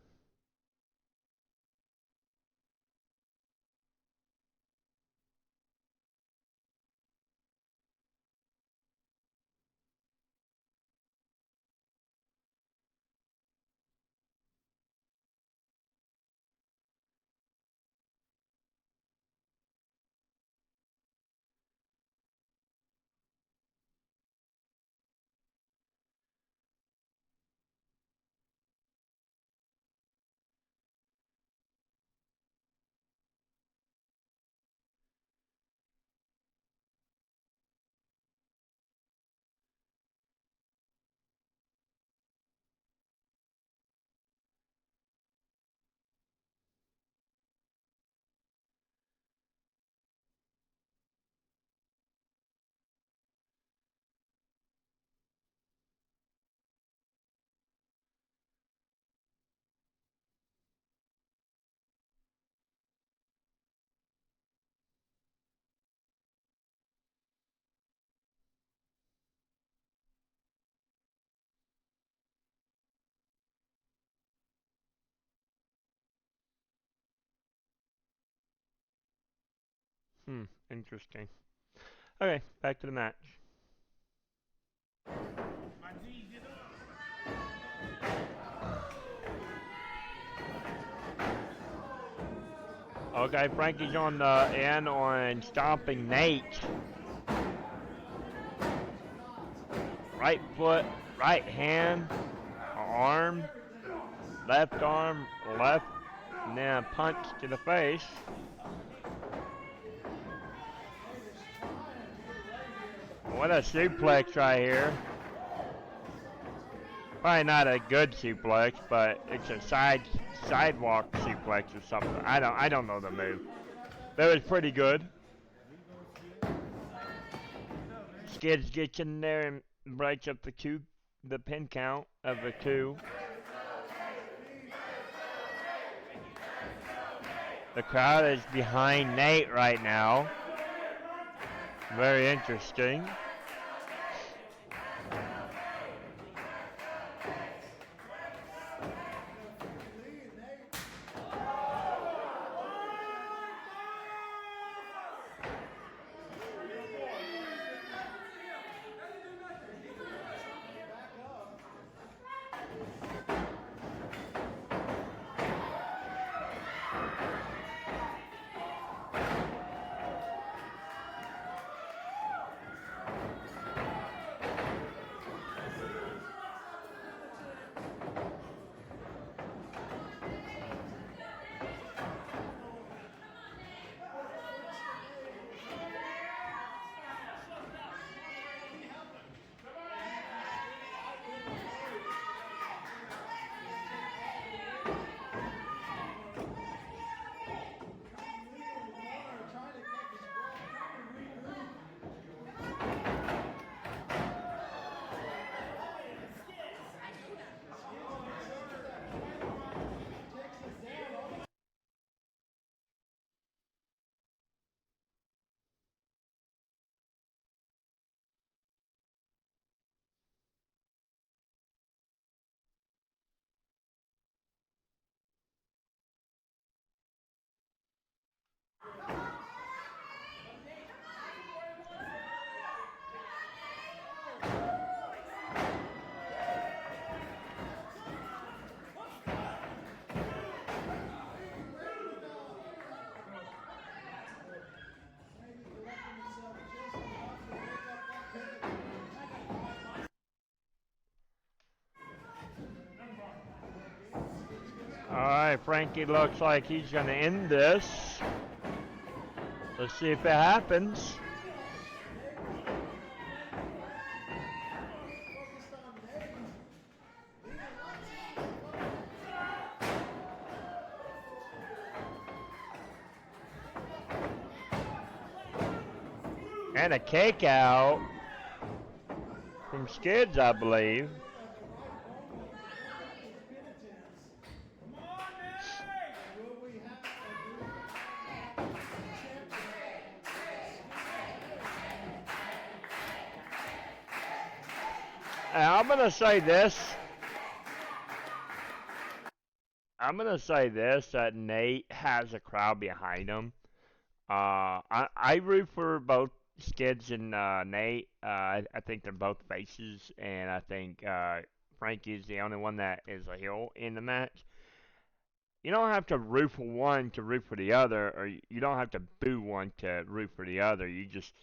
Interesting. Okay, back to the match. Okay, Frankie's on the end on stomping Nate. Right foot, right hand, arm, left, and then a punch to the face. What a suplex right here. Probably not a good suplex, but it's a sidewalk suplex or something. I don't know the move. That was pretty good. Skids gets in there and breaks up the pin count of the 2. The crowd is behind Nate right now. Very interesting. Alright, Frankie looks like he's going to end this. Let's see if it happens. And a cake out from Skids, I believe. I'm going to say this. That Nate has a crowd behind him. I root for both Skids and Nate. I think they're both faces, and I think Frankie's the only one that is a heel in the match. You don't have to root for one to root for the other, or you don't have to boo one to root for the other. You just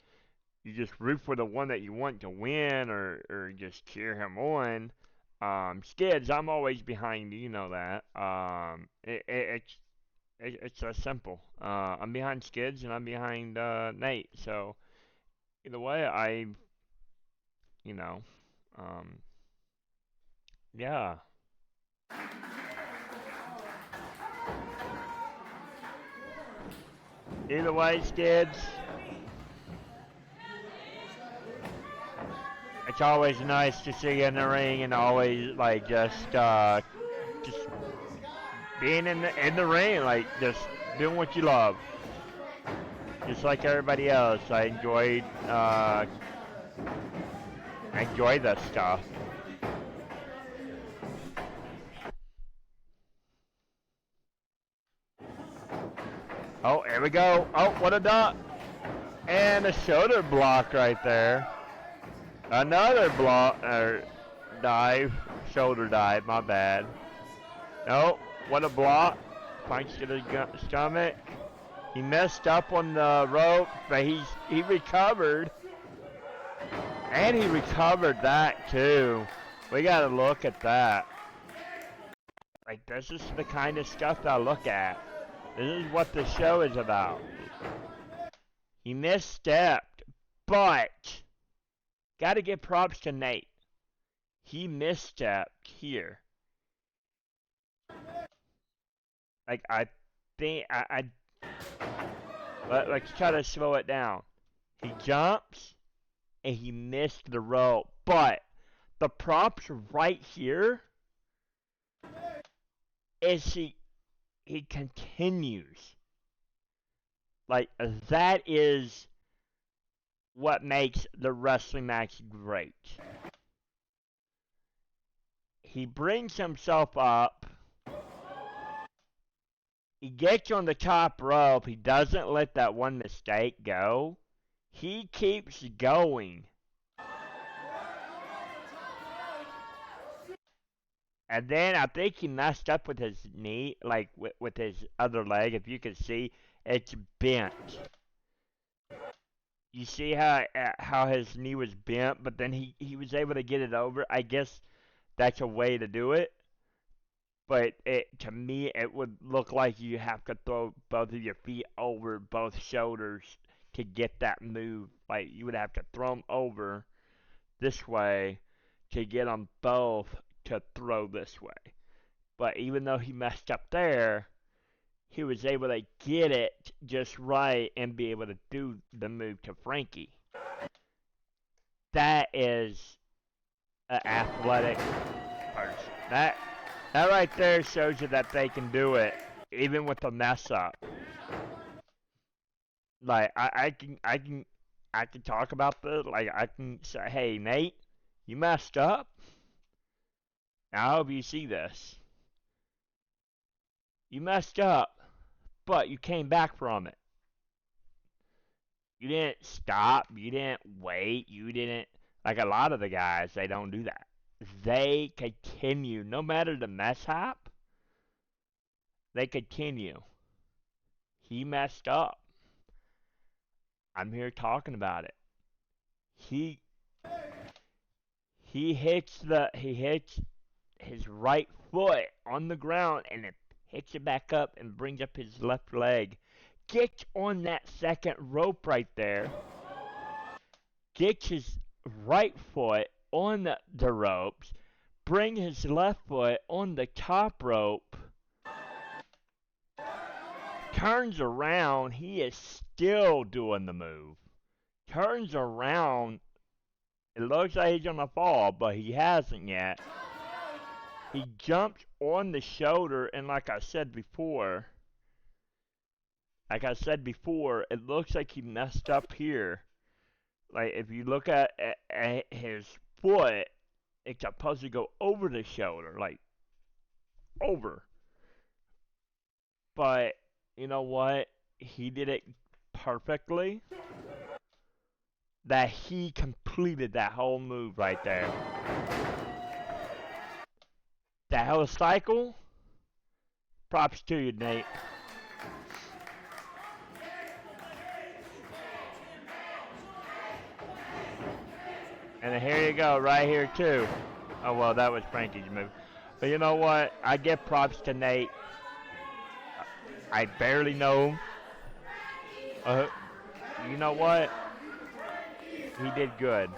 root for the one that you want to win, or just cheer him on. Skids, I'm always behind you, you know that. It's that simple. I'm behind Skids and I'm behind Nate. So either way, yeah. Either way, Skids. It's always nice to see you in the ring, and always like just being in the ring, like just doing what you love. Just like everybody else, I enjoy that stuff. Oh, here we go. Oh, what a dot. And a shoulder block right there. Another block, dive, shoulder dive, my bad. Oh, what a block. Punch to the stomach. He messed up on the rope, but he recovered. And he recovered that too. We gotta look at that. Like, this is the kind of stuff that I look at. This is what the show is about. He misstepped, but gotta give props to Nate. He misstepped here. Like, I think, let's try to slow it down. He jumps, and he missed the rope, but the props right here is he continues. Like, that is what makes the wrestling match great. He brings himself up. He gets on the top rope. He doesn't let that one mistake go. He keeps going. And then I think he messed up with his knee, like with his other leg. If you can see, it's bent. You see how his knee was bent, but then he was able to get it over. I guess that's a way to do it. But to me, it would look like you have to throw both of your feet over both shoulders to get that move. Like, you would have to throw them over this way to get them both to throw this way. But even though he messed up there, he was able to get it just right and be able to do the move to Frankie. That is an athletic person. That right there shows you that they can do it, even with a mess up. Like, I can talk about this. Like, I can say, hey, Nate, you messed up. I hope you see this. You messed up, but you came back from it. You didn't stop. You didn't wait. You didn't, like a lot of the guys, they don't do that. They continue. No matter the mishap, they continue. He messed up. I'm here talking about it. He hits his right foot on the ground and it picks it back up and brings up his left leg. Gets on that second rope right there. Gets his right foot on the ropes. Bring his left foot on the top rope. Turns around. He is still doing the move. Turns around. It looks like he's gonna fall, but he hasn't yet. He jumps on the shoulder, and like I said before, it looks like he messed up here. Like, if you look at his foot, it's supposed to go over the shoulder, like, over. But, you know what? He did it perfectly. That he completed that whole move right there. That whole cycle, props to you, Nate. And here you go, right here too. Oh, well, that was Frankie's move. But you know what? I give props to Nate. I barely know him. You know what? He did good.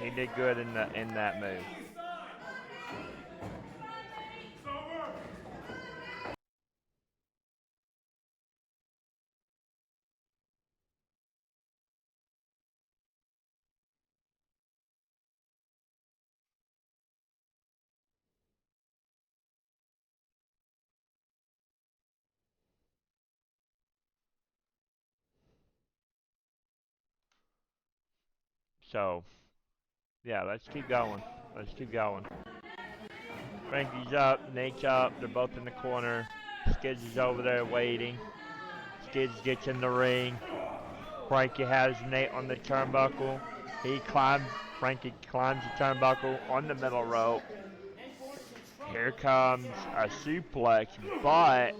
He did good in that move. So, yeah, let's keep going. Let's keep going. Frankie's up, Nate's up, they're both in the corner. Skids is over there waiting. Skids gets in the ring. Frankie has Nate on the turnbuckle. Frankie climbs the turnbuckle on the middle rope. Here comes a suplex, but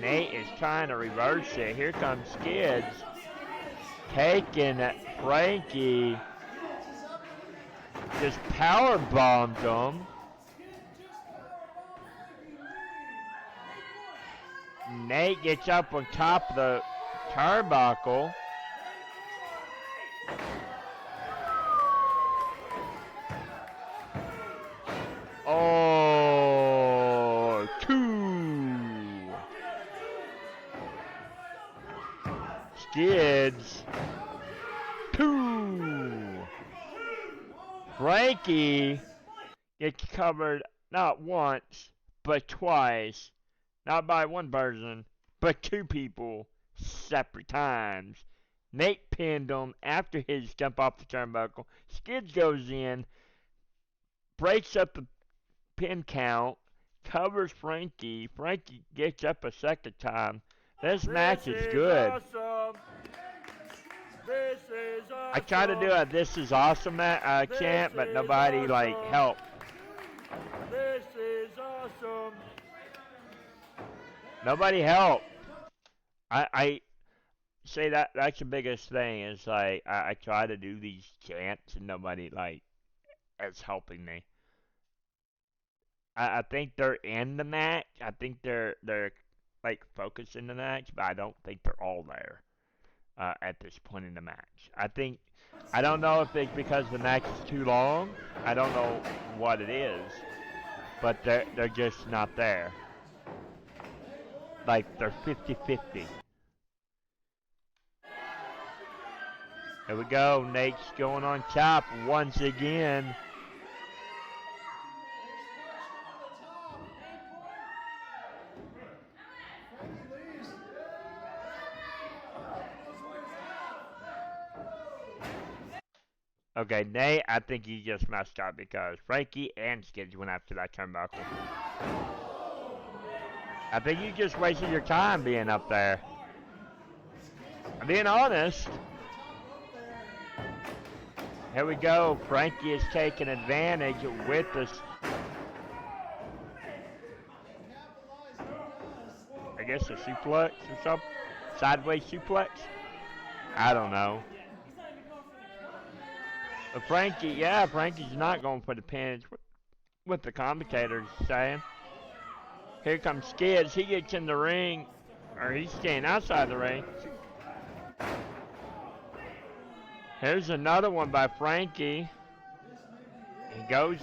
Nate is trying to reverse it. Here comes Skids, taking Frankie, just power bombed him. Nate gets up on top of the turnbuckle. Oh, 2. Skids. 2. Frankie gets covered not once, but twice. Not by one person, but 2 people, separate times. Nate pinned him after his jump off the turnbuckle. Skids goes in, breaks up the pin count, covers Frankie. Frankie gets up a second time. This match is good. Awesome. This is awesome. I tried to do a "This is awesome" chant, but nobody helped. This is awesome. Nobody helped. I say that's the biggest thing is I try to do these chants and nobody is helping me. I think they're in the match. I think they're focused in the match, but I don't think they're all there at this point in the match. I don't know if it's because the match is too long. I don't know what it is, but they're just not there. They're 50-50. Here we go. Nate's going on top once again. Okay, Nate, I think he just messed up because Frankie and Skids went after that turnbuckle. I think you just wasted your time being up there. I'm being honest. Here we go. Frankie is taking advantage with this. I guess a suplex or something? Sideways suplex? I don't know. But Frankie's not going for the pin. It's what the commentator's saying. Here comes Skids. He gets in the ring, or he's staying outside the ring. Here's another one by Frankie. He's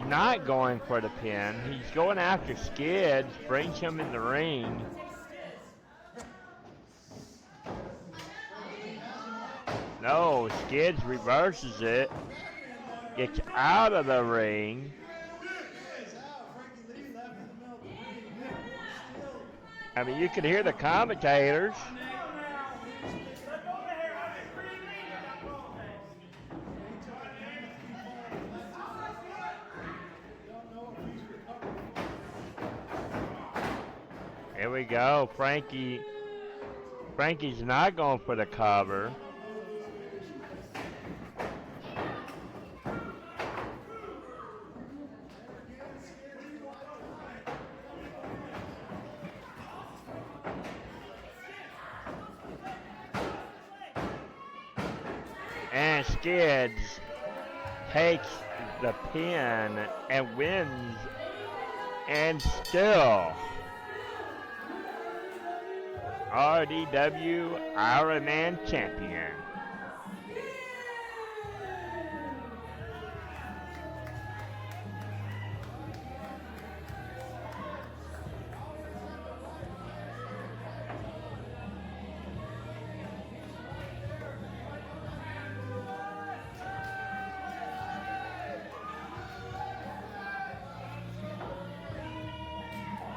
not going for the pin. He's going after Skids, brings him in the ring. No, Skids reverses it, gets out of the ring. I mean, you can hear the commentators. Here we go. Frankie's not going for the cover. And Skids takes the pin and wins, and still RDW Iron Man champion.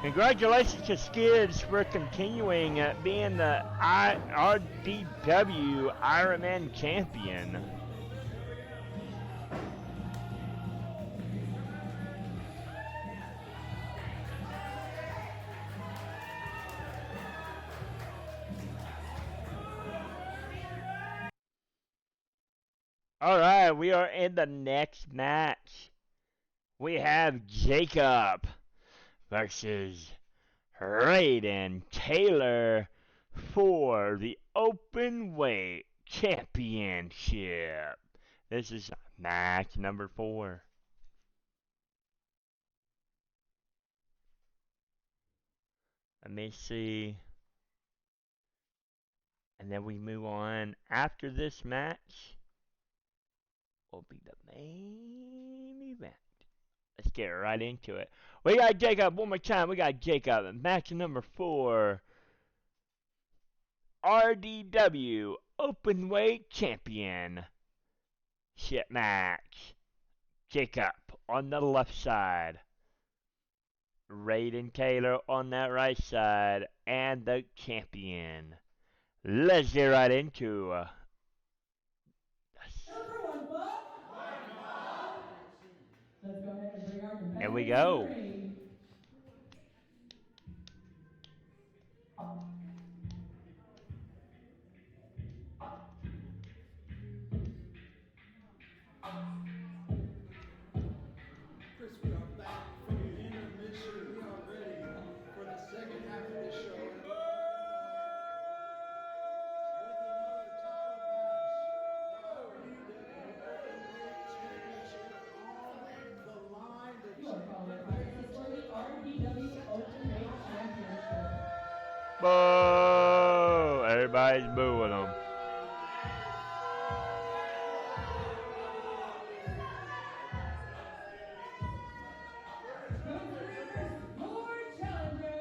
Congratulations to Skids for continuing being the RDW Iron Man champion. Alright, we are in the next match. We have Jacob versus Raiden Taylor for the Open Weight Championship. This is match number 4. Let me see. And then we move on. After this match will be the main event. Let's get right into it. We got Jacob one more time. We got Jacob. Match number 4. RDW Open Weight Championship match. Jacob on the left side. Raiden Taylor on that right side. And the champion. Let's get right into Let's go ahead and bring our Here we competitors to the go. ring. Chris, we are back from intermission. We are ready for the second half of the show. With another title match, the RDW Championship on the line. You are calling contest for the RDW Open Weight Championship. Boo! Everybody's booing them. Your challenger,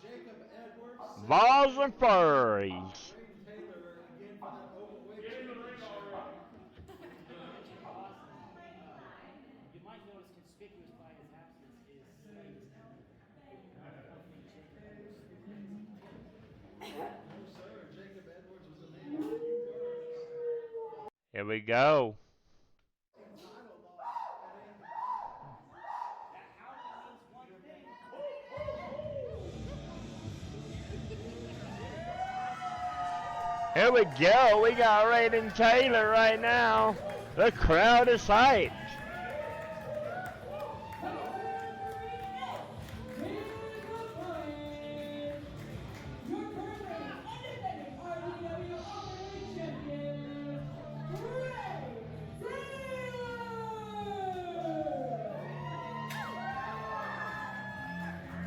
Jacob Jacob Edwards. Balls and furries. Raiden Taylor again for that overweight championship. You might notice conspicuous by his absence is Slade's No, sir. Jacob Edwards was a man of few words. Here we go. Title loss at Impact. That howdy means one thing. Here we go. We got Raiden Taylor right now. The crowd is hyped.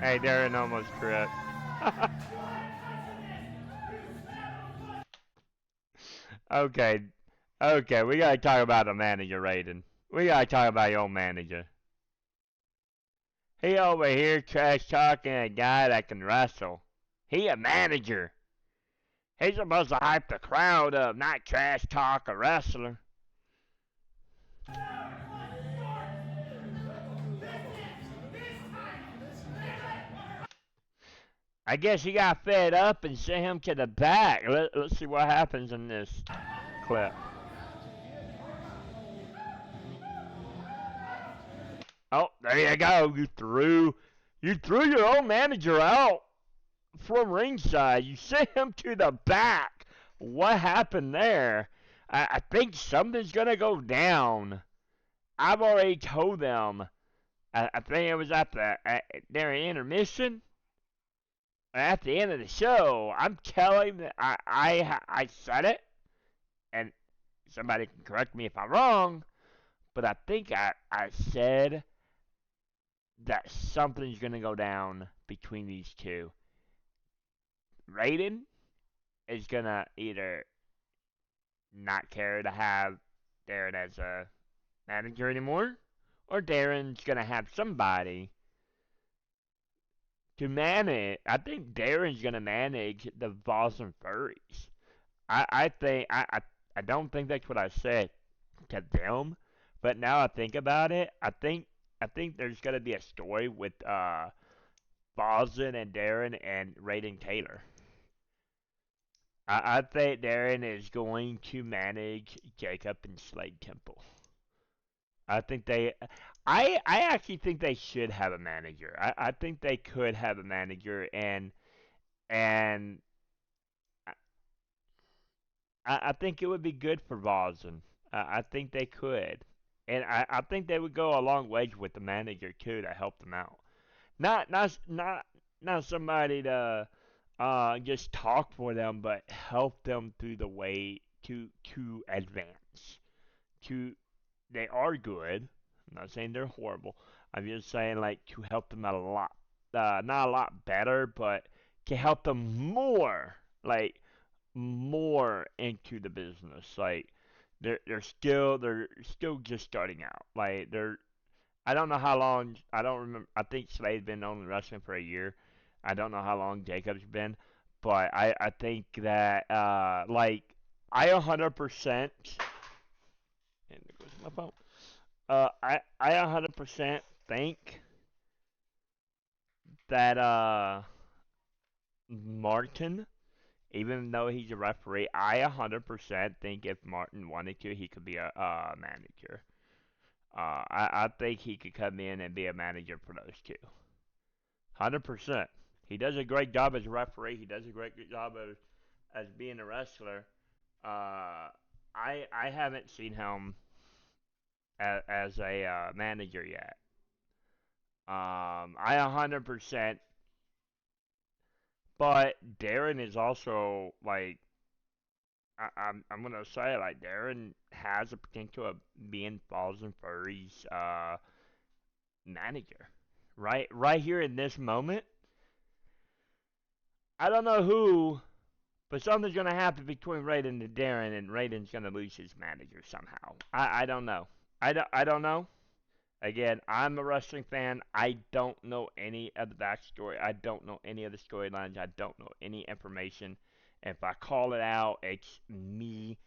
Hey, Darren almost correct. Okay, we gotta talk about the manager, Raiden. We gotta talk about your manager. He over here trash talking a guy that can wrestle. He a manager. He's supposed to hype the crowd up, not trash talk a wrestler. I guess he got fed up and sent him to the back. Let's see what happens in this clip. Oh, there you go. You threw your own manager out from ringside. You sent him to the back. What happened there? I think something's gonna go down. I've already told them. I think it was at their intermission. At the end of the show, I'm telling them I said it, and somebody can correct me if I'm wrong, but I think I said that something's gonna go down between these two. Raiden is gonna either not care to have Darren as a manager anymore, or Darren's gonna have somebody to manage. I think Darren's gonna manage the Vols and Furries. I don't think that's what I said to them, but now I think about it, I think there's gonna be a story with Boston and Darren and Raiden Taylor. I think Darren is going to manage Jacob and Slade Temple. I think I actually think they should have a manager. I think they could have a manager, and I think it would be good for Vossen. I think they could, and I think they would go a long way with the manager too to help them out. Not somebody to just talk for them, but help them through the way to advance. To They are good. I'm not saying they're horrible. I'm just saying like to help them out a lot. Not a lot better, but to help them more. Like more into the business. Like they're still just starting out. Like I don't know how long. I don't remember. I think Slade's been only wrestling for a year. I don't know how long Jacob's been, but I think that like I 100%. And there goes my phone. I 100% think that Martin, even though he's a referee, I 100% think if Martin wanted to, he could be a manager. I think he could come in and be a manager for those two. 100%. He does a great job as a referee. He does a great job as being a wrestler. I haven't seen him as a manager yet. I 100%. But Darren is also like I'm gonna say like Darren has a potential of being Falls and Furry's manager. Right here in this moment, I don't know who, but something's gonna happen between Raiden and Darren, and Raiden's gonna lose his manager somehow. I don't know. I don't know. Again, I'm a wrestling fan. I don't know any of the backstory. I don't know any of the storylines. I don't know any information. And if I call it out, it's me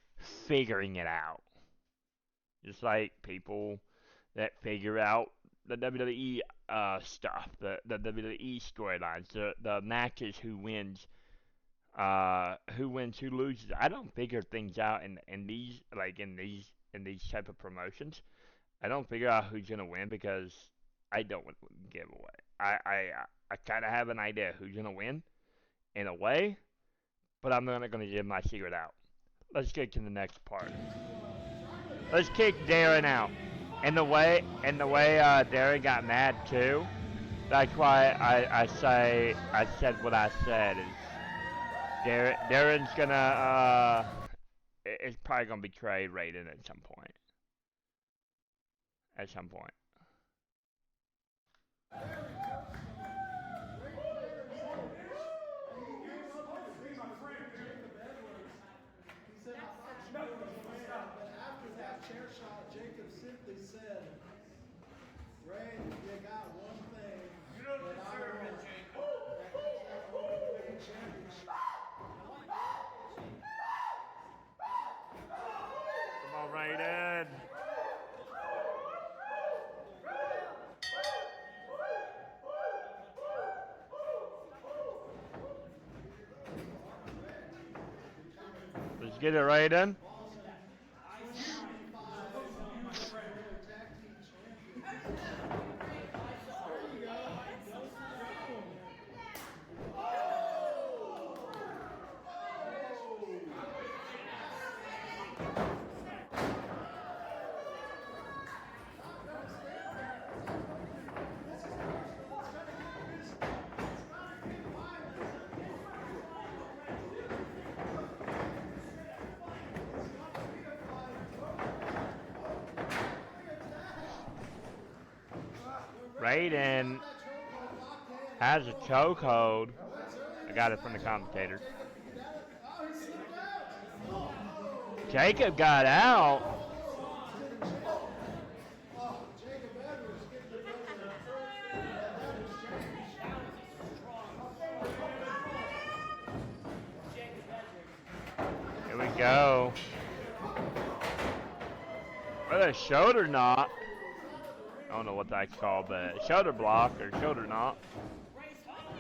figuring it out. Just like people that figure out the WWE stuff, the WWE storylines, the matches, who wins, who loses. I don't figure things out in these type of promotions. I don't figure out who's gonna win because I don't want to give away. I kind of have an idea who's gonna win in a way, but I'm not gonna give my secret out. Let's get to the next part. Let's kick Darren out. And the way Darren got mad too. That's why I said what I said is Darren's gonna is probably gonna betray Raiden at some point. At some point. After that chair shot, Jacob simply said, Ray, you got one thing. You don't deserve it, Jacob. Come on, Raiden. Let's get it, Raiden. Raiden has a chokehold. I got it from the commentator. Jacob got out. Here we go. What a shoulder knot. I don't know what that's called, but shoulder block or shoulder knot.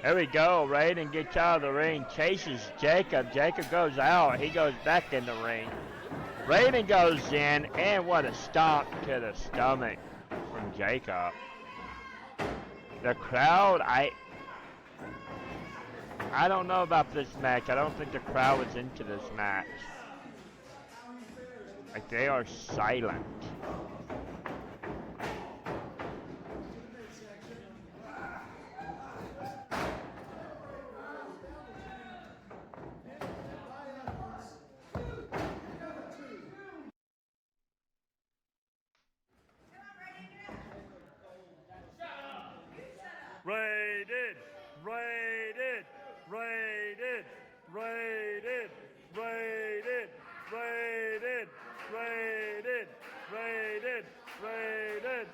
There we go. Raiden gets out of the ring, chases Jacob. Jacob goes out. He goes back in the ring. Raiden goes in, and what a stomp to the stomach from Jacob. The crowd, I don't know about this match. I don't think the crowd was into this match. Like, they are silent. Rated, rated, rated, rated, rated, rated, rated, rated, rated.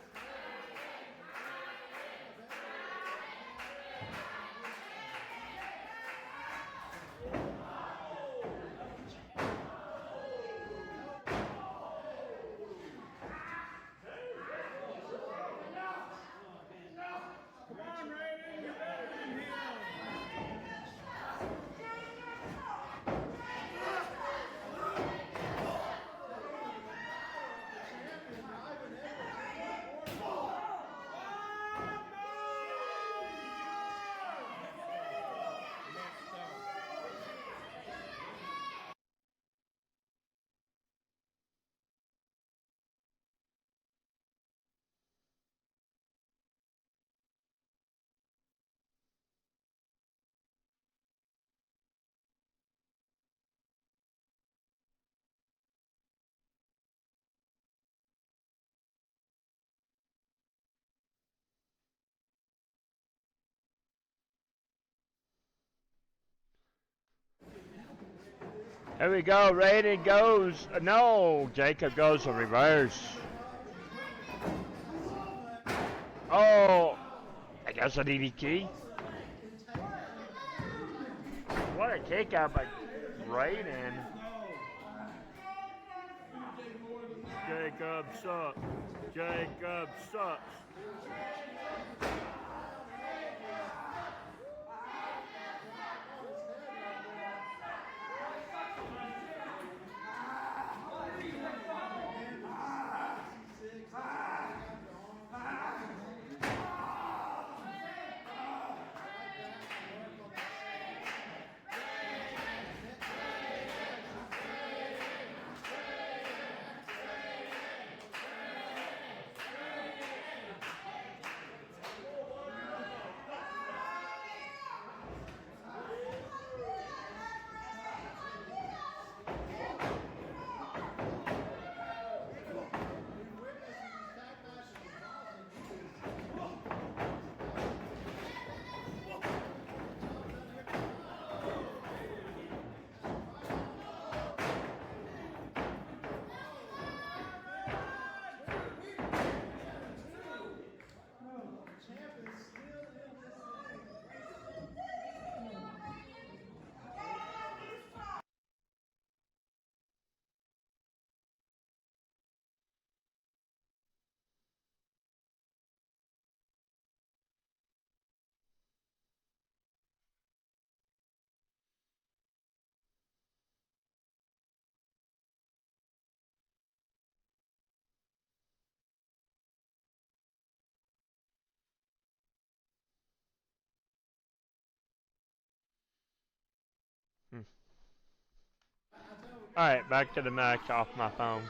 Here we go. Rated goes. No, Jacob goes in reverse. Oh, I guess a DDT. What a kick out by Raiden. Jacob sucks. Jacob sucks. Alright, back to the match off my phone.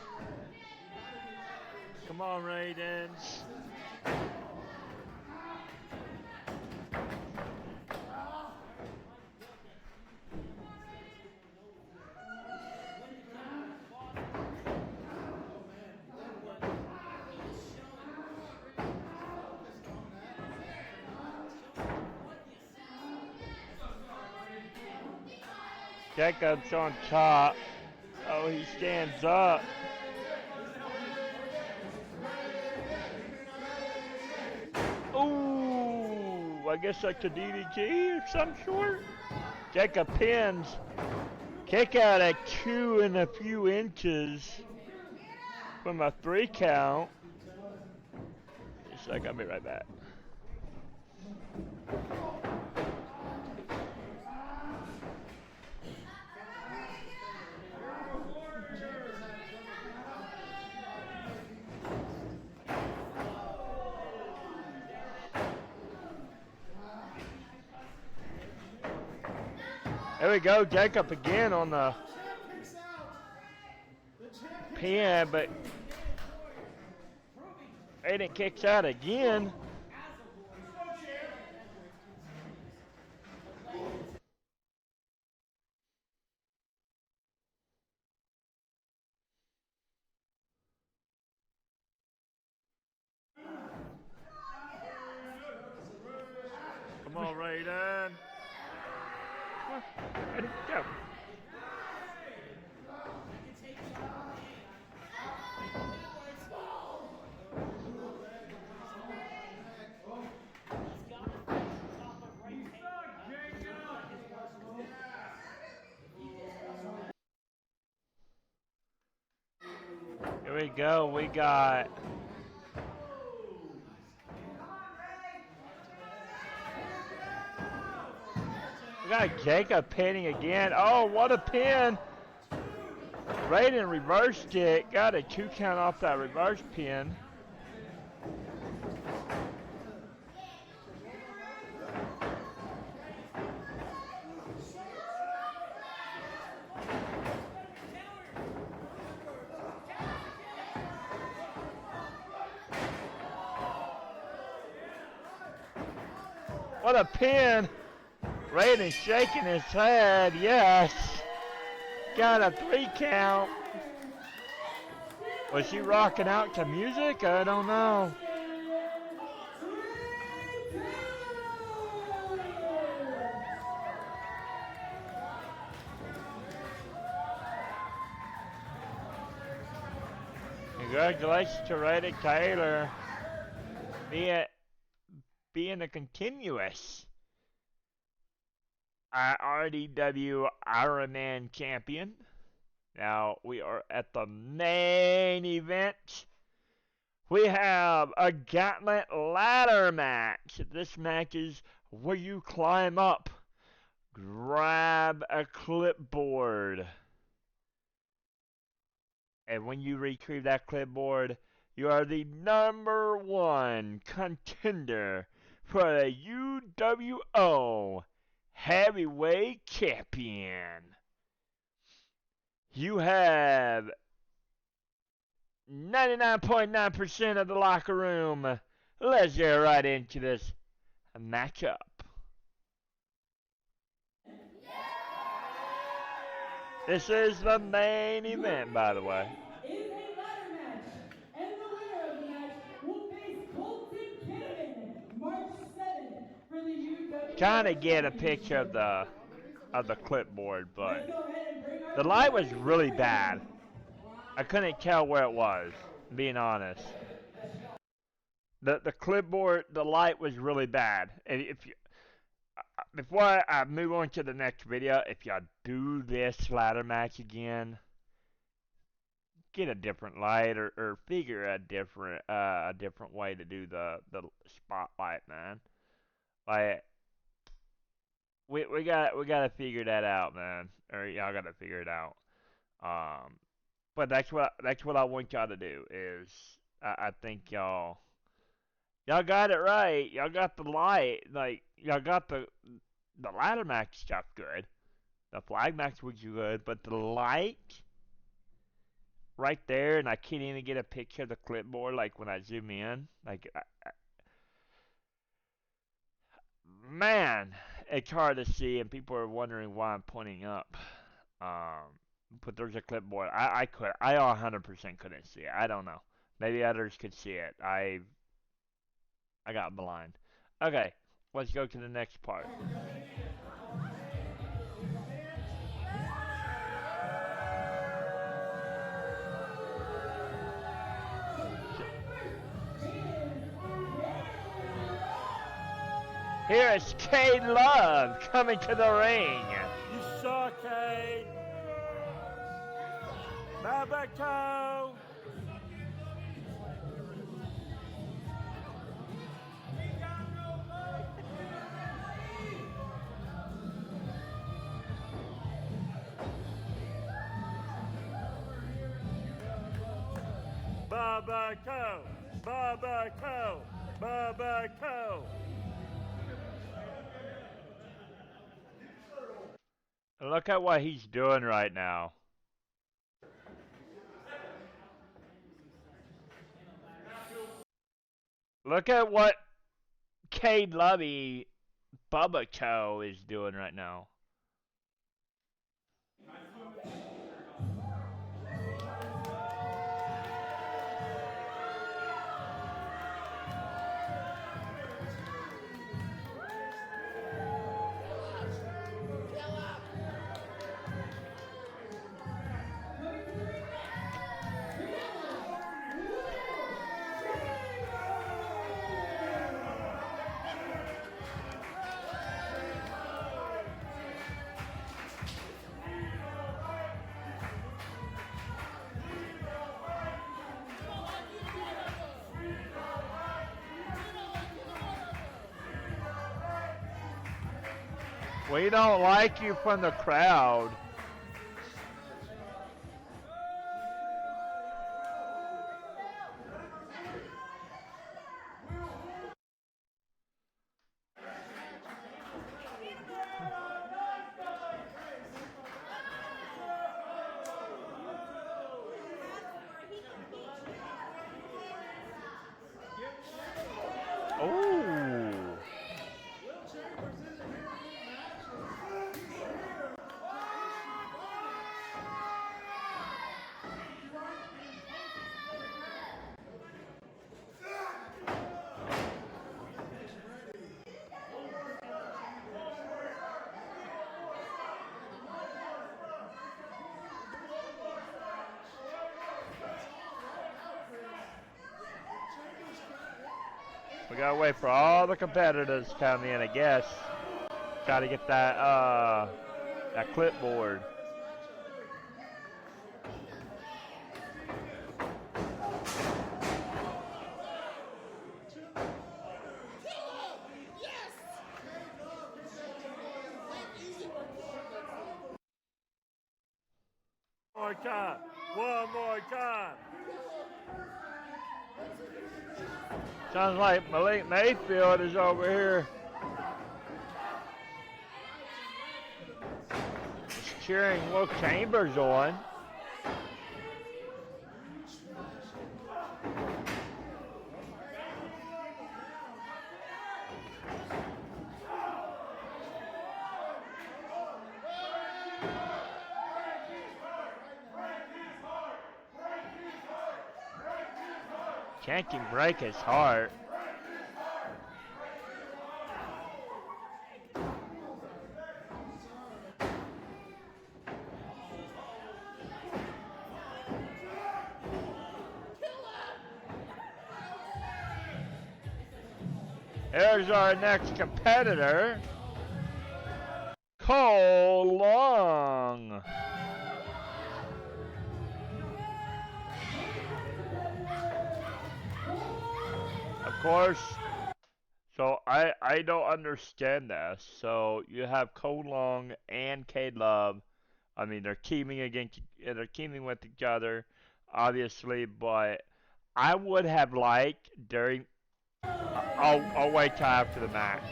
Come on, Raiden. Jacob's on top. Oh, he stands up. Ooh, I guess that's a DDT of some sort. Jacob pins. Kick out at 2 and a few inches from a 3 count. Just a second, I'll be right back. There we go, Jacob again on the Champ kicks out. The champ kicks pin, but Aiden kicks out again. Come on, Raiden. Ready, go. Here we go. We got Jacob pinning again. Oh, what a pin! Raiden reversed it. Got a 2 count off that reverse pin. What a pin! Raiden shaking his head. Yes. Got a 3 count. Was she rocking out to music? I don't know. Congratulations to Raiden Taylor. Being a continuous RDW Ironman champion. Now we are at the main event. We have a gauntlet ladder match. This match is where you climb up, grab a clipboard, and when you retrieve that clipboard, you are the #1 contender for the UWO Heavyweight Champion. You have 99.9% of the locker room. Let's get right into this matchup. This is the main event, by the way. Is a ladder match, and the winner of the match will face Colton Kinnaman, March 7th for the UW. Trying to get a picture of the clipboard, but the light was really bad. I couldn't tell where it was, being honest. The clipboard, the light was really bad. And if you, before I move on to the next video, if y'all do this ladder match again, get a different light or figure a different way to do the spotlight, man. Like we gotta figure that out, man. Or y'all gotta figure it out. But that's what I want y'all to do is I think y'all got it right. Y'all got the light, like y'all got the ladder match stuff good. The flag match was good, but the light right there, and I can't even get a picture of the clipboard like when I zoom in. Like man, it's hard to see, and people are wondering why I'm pointing up. But there's a clipboard. I 100% couldn't see it. I don't know. Maybe others could see it. I got blind. Okay, let's go to the next part. Here is K Love coming to the ring. You suck, Kane. Babaco. Babaco. Babaco. Babaco. Look at what he's doing right now. Look at what Cade Lovey Bubba Cho is doing right now. We don't like you from the crowd. Oh. We gotta wait for all the competitors to come in, I guess. Gotta get that clipboard. One more time. One more time. Sounds like Malik Mayfield is over here just cheering Will Chambers on. Can't break his heart. Here's our next competitor, Cole Long. Of course, so I don't understand this. So you have Cole Long and Cade Love. I mean, they're teaming with each other, obviously. But I would have liked during. I'll wait till after the match.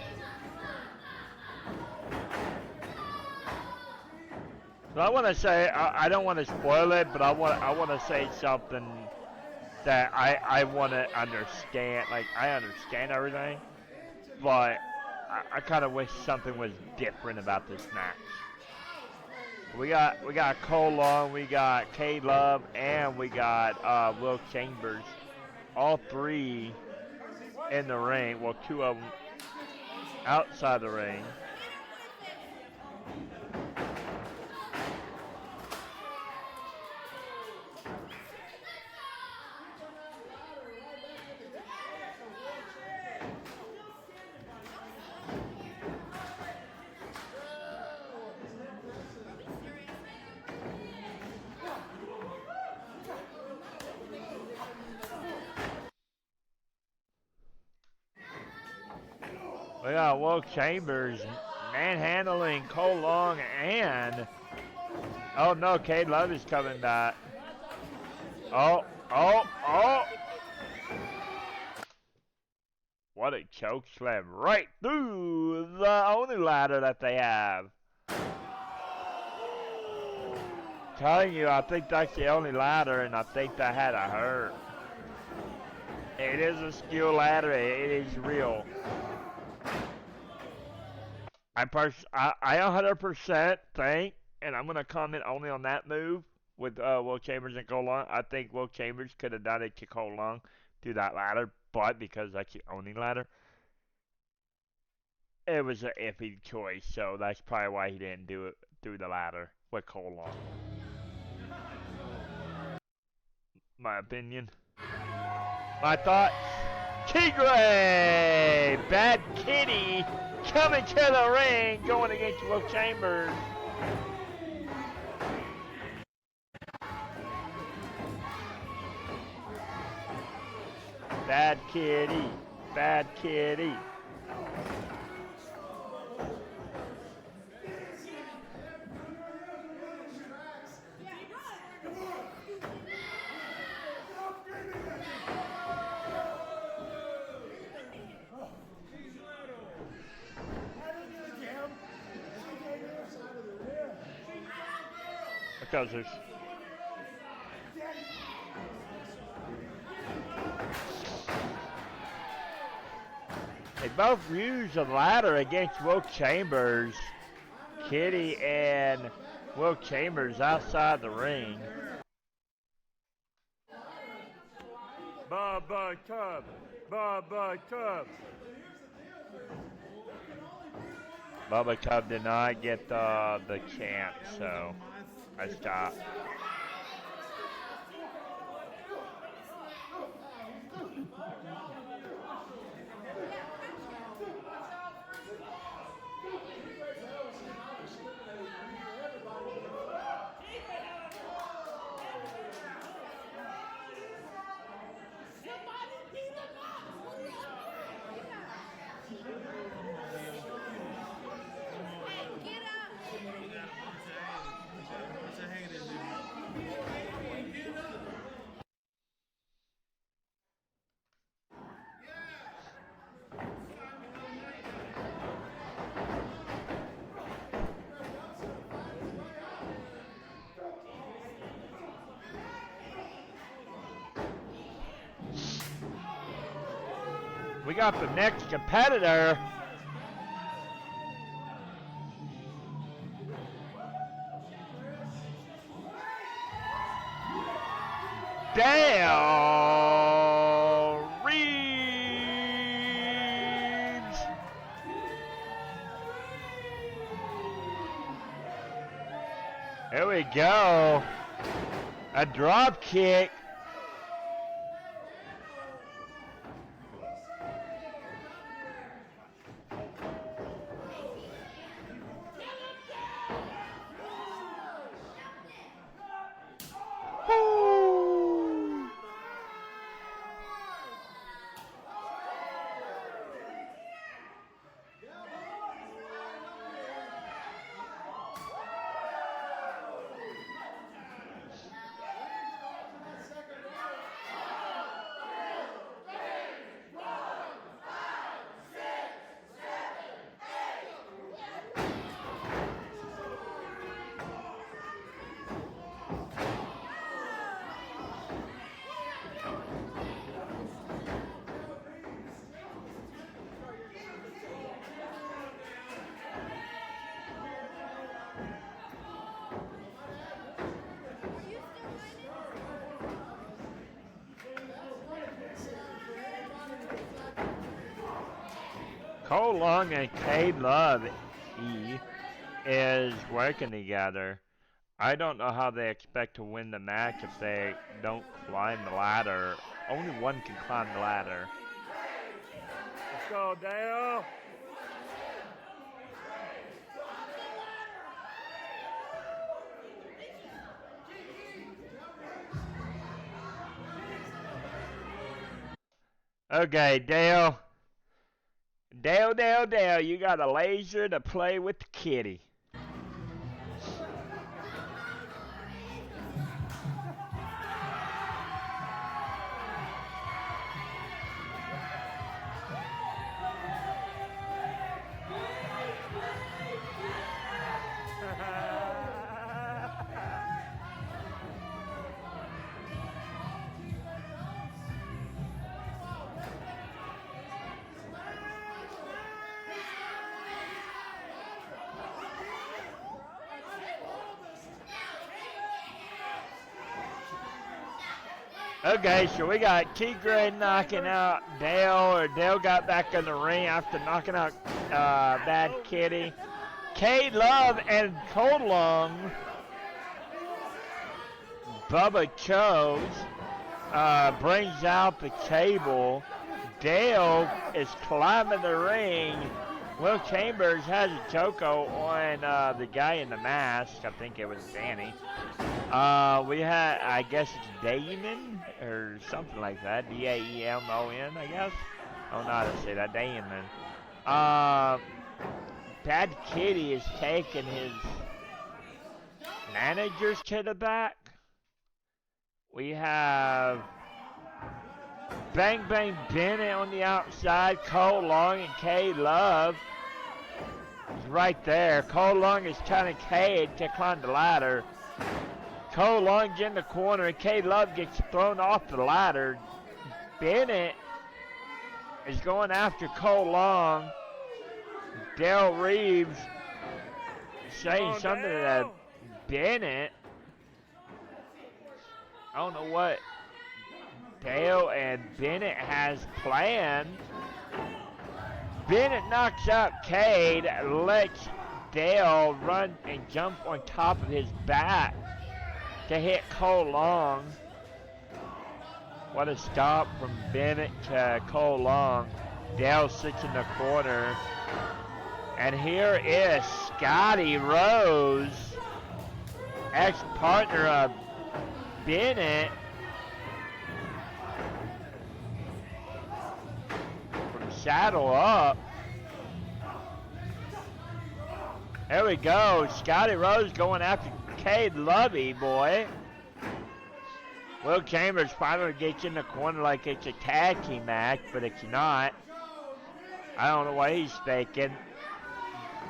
So I want to say I don't want to spoil it, but I want to say something that I want to understand. Like, I understand everything, but I kind of wish something was different about this match. We got Cole Long, we got Cade Love, and we got Will Chambers, all three in the ring. Well, two of them outside the ring. We got Will Chambers manhandling Cole Long, and oh no, Cade Love is coming back. Oh. What a choke slam right through the only ladder that they have. Telling you, I think that's the only ladder, and I think that had a hurt. It is a skill ladder. It is real. I 100% think, and I'm gonna comment only on that move with Will Chambers and Cole Long. I think Will Chambers could have done it to Cole Long through that ladder, but because that's the only ladder, it was an iffy choice. So that's probably why he didn't do it through the ladder with Cole Long. My opinion. My thoughts. Tigre! Bad Kitty coming to the ring, going against Will Chambers. Bad Kitty. Bad Kitty. Because there's they both used a ladder against Will Chambers. Kitty and Will Chambers outside the ring. Bubba Cub. Bubba Cub. Bubba Cub did not get the chant, so I stopped. We got the next competitor. Dale Reeves. There we go. A drop kick. Cole Long and Cade Love is working together. I don't know how they expect to win the match if they don't climb the ladder. Only one can climb the ladder. Let's go, Dale. Okay, Dale. Dale, you got a laser to play with the kitty. Okay, so we got T-Gray knocking out Dale, or Dale got back in the ring after knocking out Bad Kitty. K-Love and Colong, Bubba Chose brings out the table. Dale is climbing the ring. Will Chambers has a choco on the guy in the mask. I think it was Danny. We had, I guess it's Damon or something like that. D-A-E-M-O-N, I guess. I don't know how to say that. Damon. Bad Kitty is taking his managers to the back. We have Bang Bang Bennett on the outside. Cole Long and K Love is right there. Cole Long is telling K to climb the ladder. Cole Long's in the corner and K Love gets thrown off the ladder. Bennett is going after Cole Long. Dale Reeves saying something to Bennett. I don't know what Dale and Bennett has planned. Bennett knocks out Cade, lets Dale run and jump on top of his back to hit Cole Long. What a stop from Bennett to Cole Long. Dale sits in the corner. And here is Scotty Rose, ex-partner of Bennett, from Saddle Up. There we go. Scotty Rose going after Cade Lovey, boy. Will Chambers finally gets in the corner like it's a tag team match, but it's not. I don't know what he's thinking.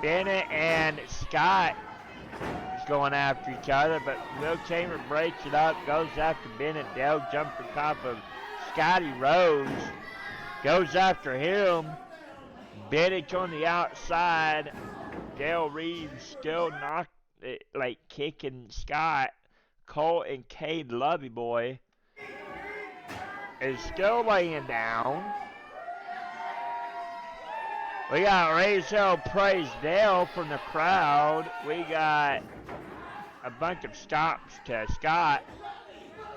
Bennett and Scott is going after each other, but Will Chambers breaks it up, goes after Bennett. Dale jumps on top of Scotty Rose, goes after him. Bennett's on the outside. Dale Reeves still kicking Scott. Cole and Cade Lovey boy is still laying down. We got Rachel Praise Dale from the crowd. We got a bunch of stops to Scott.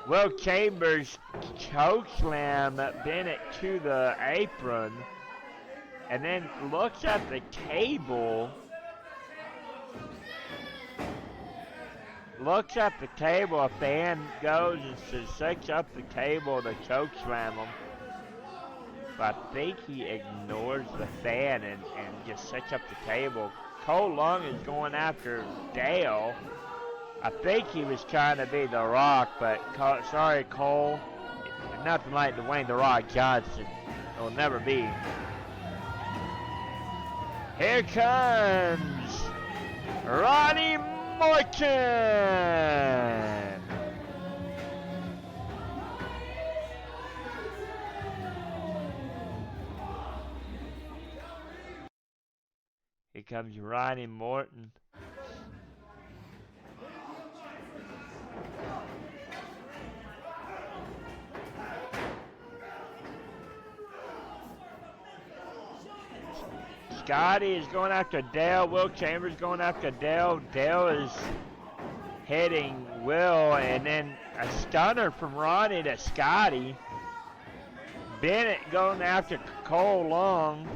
Will Chambers chokeslam Bennett to the apron and then looks at the table. Looks at the table. A fan goes and sets up the table to chokeslam him. But I think he ignores the fan and just sets up the table. Cole Long is going after Dale. I think he was trying to be The Rock, but sorry, Cole. Nothing like Dwayne The Rock Johnson. It will never be. Here comes Ronnie Morton. Here comes Ronnie Morton. Scotty is going after Dale. Will Chambers going after Dale. Dale is hitting Will, and then a stunner from Ronnie to Scotty. Bennett going after Cole Long.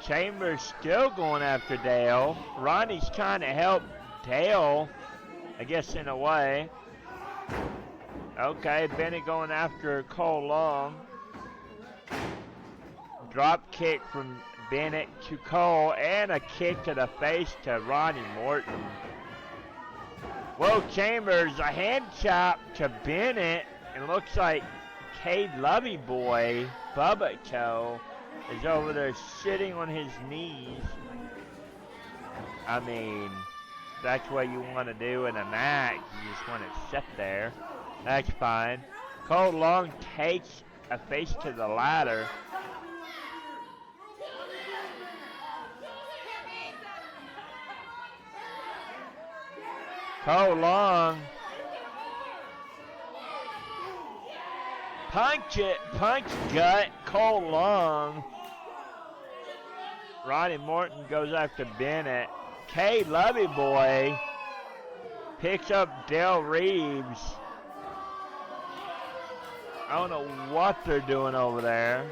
Chambers still going after Dale. Ronnie's trying to help Dale, I guess, in a way. Okay, Bennett going after Cole Long. Drop kick from Bennett to Cole, and a kick to the face to Ronnie Morton. Will Chambers, a hand chop to Bennett, and looks like Cade Lovey boy, Bubba Toe, is over there sitting on his knees. I mean, that's what you want to do in a match. You just want to sit there. That's fine. Cole Long takes a face to the ladder. Cole Long punch gut, Cole lung. Ronnie Morton goes after Bennett. K Lovey Boy picks up Dale Reeves. I don't know what they're doing over there.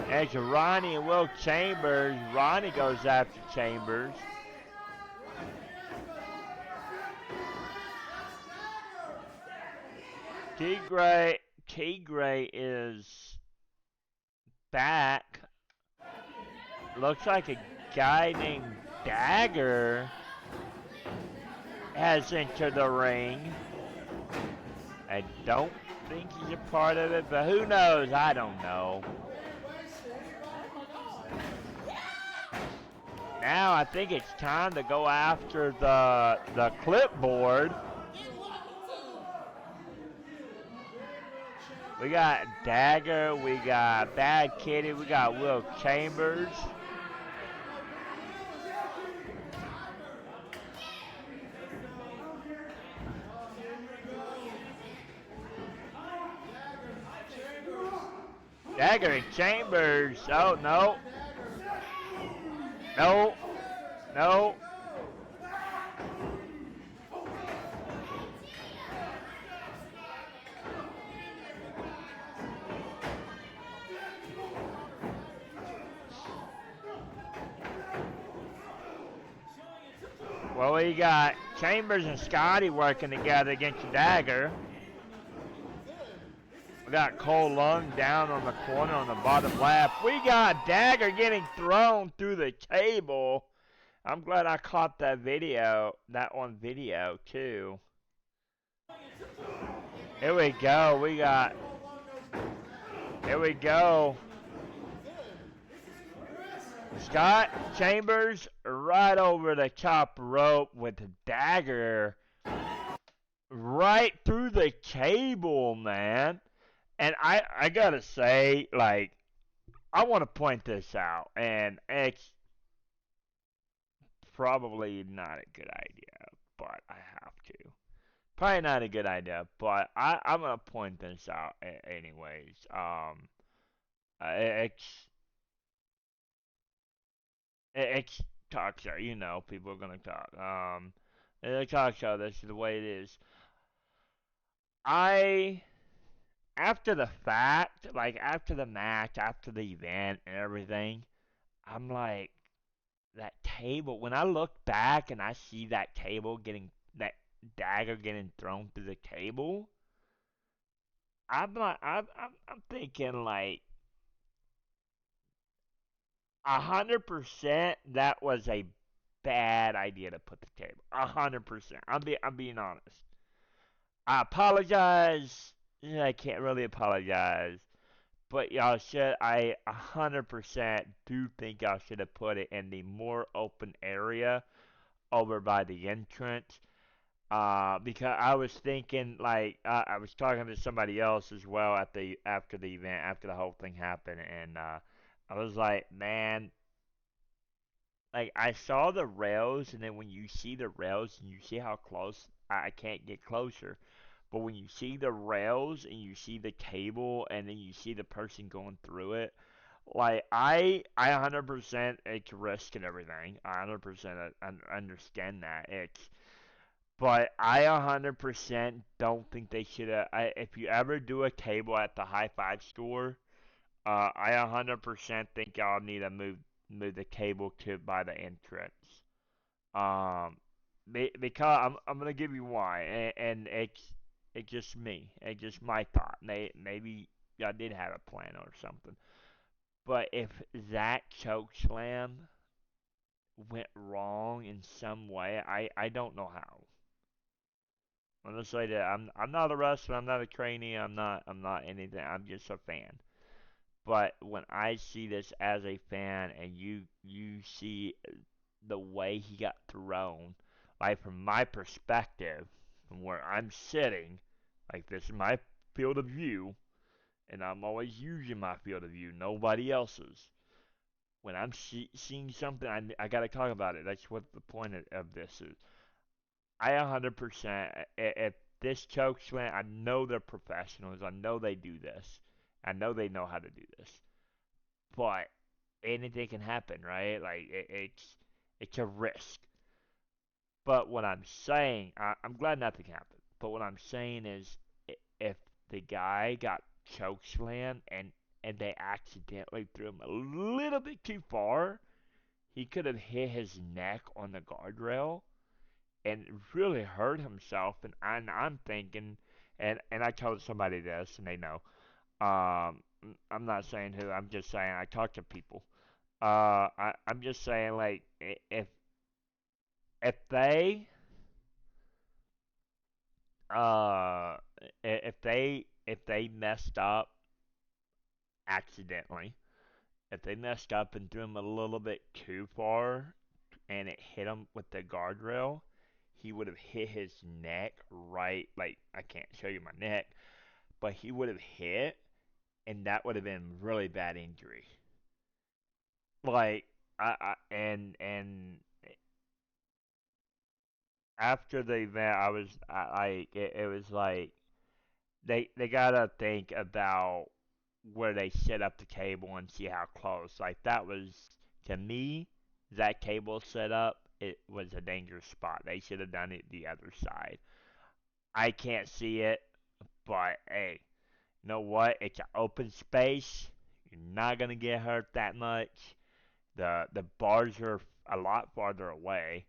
And it's Ronnie and Will Chambers. Ronnie goes after Chambers. Tigray is back. Looks like a guy named Dagger has entered the ring. I don't think he's a part of it, but who knows? I don't know. Now I think it's time to go after the clipboard. We got Dagger, we got Bad Kitty, we got Will Chambers. Dagger and Chambers. Oh, no. No. No. Well, we got Chambers and Scotty working together against Dagger. We got Cole Lung down on the corner on the bottom left. We got Dagger getting thrown through the table. I'm glad I caught that on video too. Here we go. Here we go. Scott Chambers right over the top rope with the Dagger right through the table, man. And I gotta say, like, I want to point this out, and it's probably not a good idea, but I have to. Probably not a good idea, but I'm gonna point this out anyways. It's talk show, you know, people are gonna talk. It's a talk show. That's the way it is. After the fact, like after the match, after the event and everything, I'm like, that table. When I look back and I see that Dagger getting thrown through the table, I'm thinking like 100% that was a bad idea to put the table. 100%. I'm being honest. I apologize. I can't really apologize. But I 100% do think y'all should have put it in the more open area over by the entrance. Because I was thinking, like, I was talking to somebody else as well after the event, after the whole thing happened, and I was like, man, like I saw the rails, and then when you see the rails and you see how close, I can't get closer. But when you see the rails and you see the table and then you see the person going through it, like I 100% it's risk and everything. I 100% understand that. But I 100% don't think they should have. If you ever do a table at the High Five store, I 100% think y'all need to move the table to by the entrance. Um, because I'm gonna give you why, and it's just me. It's just my thought. Maybe y'all did have a plan or something. But if that choke slam went wrong in some way, I don't know how. I'm gonna say that I'm not a wrestler. I'm not a trainee. I'm not anything. I'm just a fan. But when I see this as a fan, and you see the way he got thrown, like from my perspective, from where I'm sitting, like this is my field of view, and I'm always using my field of view, nobody else's. When I'm seeing something, I gotta talk about it. That's what the point of this is. I 100%, if this choke slam, I know they're professionals. I know they do this. I know they know how to do this. But anything can happen, right? Like it's a risk. But what I'm saying, I'm glad nothing happened. But what I'm saying is, if the guy got choke slammed and they accidentally threw him a little bit too far, he could have hit his neck on the guardrail and really hurt himself. And I'm thinking, and I told somebody this, and they know. I'm not saying who. I'm just saying I talk to people. I'm just saying, like, if they uh if they messed up accidentally, if they messed up and threw him a little bit too far and it hit him with the guardrail, he would have hit his neck right. Like, I can't show you my neck, but he would have hit, and that would have been really bad injury. Like, and after the event, it was like they gotta think about where they set up the cable and see how close. Like, that was, to me, that cable set up, it was a dangerous spot. They should have done it the other side. I can't see it, but hey, you know what? It's an open space. You're not gonna get hurt that much. The bars are a lot farther away.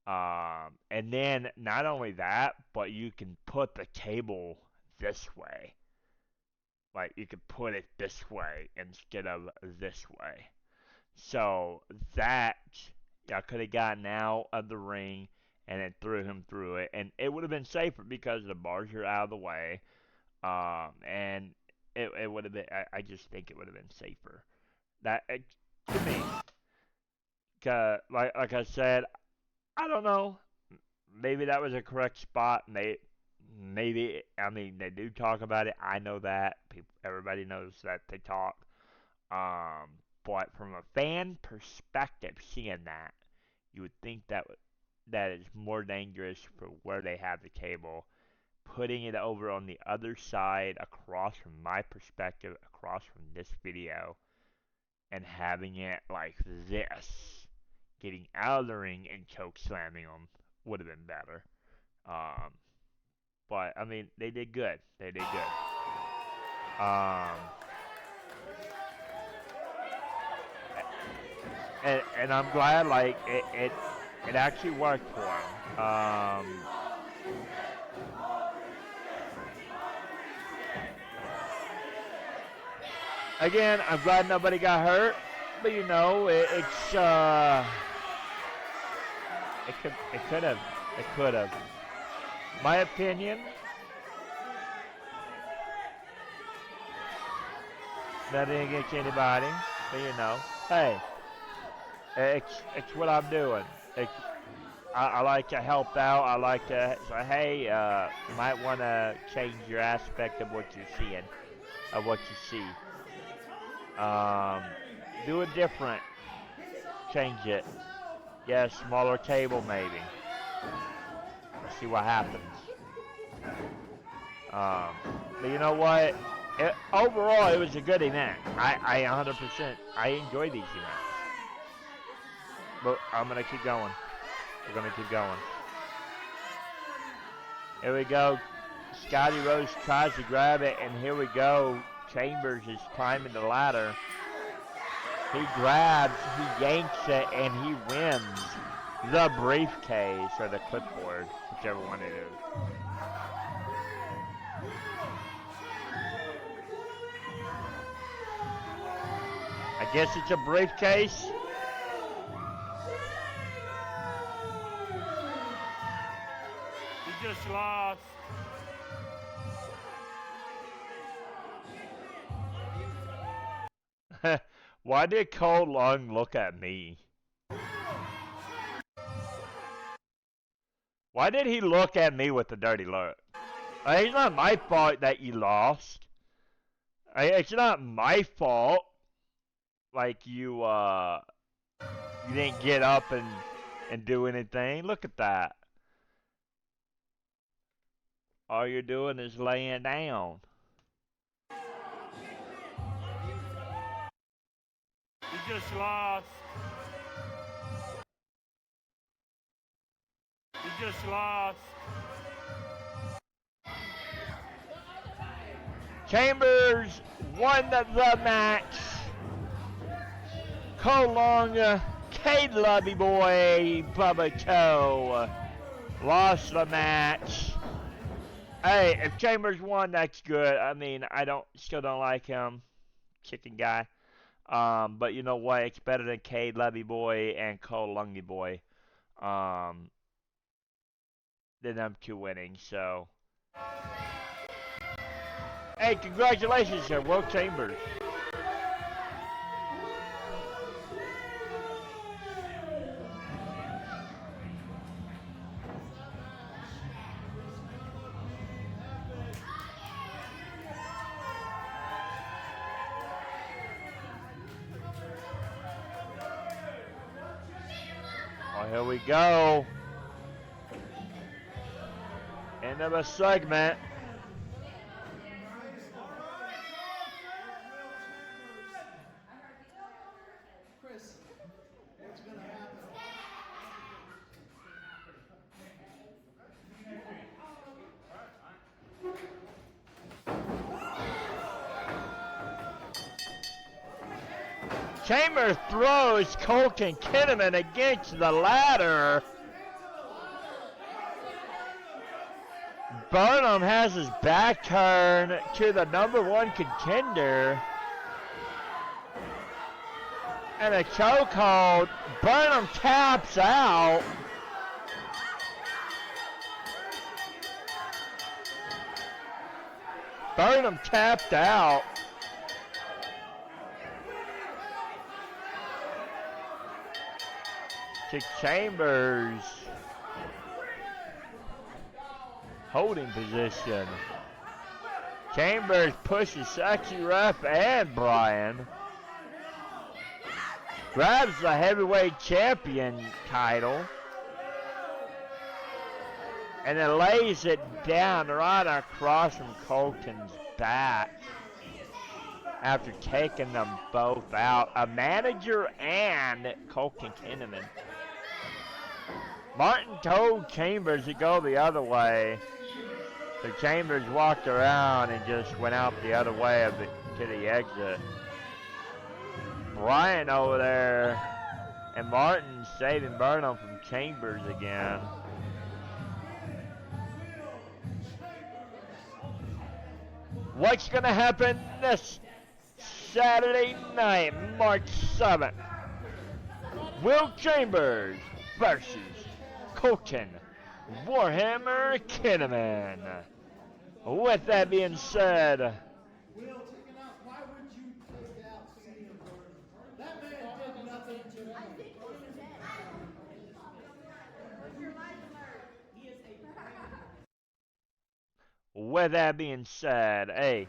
And then not only that, but you can put the cable this way. Like, you could put it this way instead of this way. So that, I could have gotten out of the ring and then threw him through it, and it would have been safer because the bars are out of the way. And it would have been. I just think it would have been safer. That to me, like I said, I don't know. Maybe that was a correct spot. Maybe, I mean, they do talk about it. I know that. Everybody knows that they talk. But from a fan perspective, seeing that, you would think that is more dangerous for where they have the cable. Putting it over on the other side, across from my perspective, across from this video, and having it like this, getting out of the ring and choke slamming them would have been better. Um, but I mean, they did good. They did good. And I'm glad, like, it actually worked for him. Again, I'm glad nobody got hurt, but you know, it could have. My opinion, nothing against anybody, but you know, hey, it's what I'm doing. I like to help out. I like to say, hey, you might want to change your aspect of what you're seeing, of what you see. Do it different. Change it. Get a smaller table, maybe. Let's see what happens. But you know what? Overall, it was a good event. I 100%. I enjoy these events. But I'm gonna keep going. We're gonna keep going. Here we go. Scotty Rose tries to grab it, and here we go. Chambers is climbing the ladder. He grabs, he yanks it, and he wins the briefcase or the clipboard, whichever one it is. I guess it's a briefcase. He just lost. Why did Cole Long look at me? Why did he look at me with a dirty look? It's not my fault that you lost. It's not my fault. Like, you didn't get up and do anything. Look at that. All you're doing is laying down. You just lost. You just lost. Chambers won the match. Kolong, K-Lubby Boy, Bubba Toe lost the match. Hey, if Chambers won, that's good. I mean, still don't like him, chicken guy. But you know what? It's better than K-Lubby Boy and Kolungy Boy. Than them two winning. So, hey, congratulations, sir, Will Chambers. Oh, here we go. End of a segment. Chris, what's going to happen? Chambers throws Colton Kinnaman against the ladder. Burnham has his back turned to the #1 contender. And a chokehold. Burnham taps out. Burnham tapped out. To Chambers. Holding position. Chambers pushes Sexy Ref and Brian. Grabs the heavyweight champion title. And then lays it down right across from Colton's back. After taking them both out. A manager and Colton Kinnaman. Martin told Chambers to go the other way. So Chambers walked around and just went out the other way to the exit. Brian over there and Martin saving Burnham from Chambers again. What's going to happen this Saturday night, March 7th? Will Chambers versus Colton Warhammer Kinnaman. With that being said, Will, take it out. Why would you take out CM Burnham? That man did nothing to me. with that being said, hey,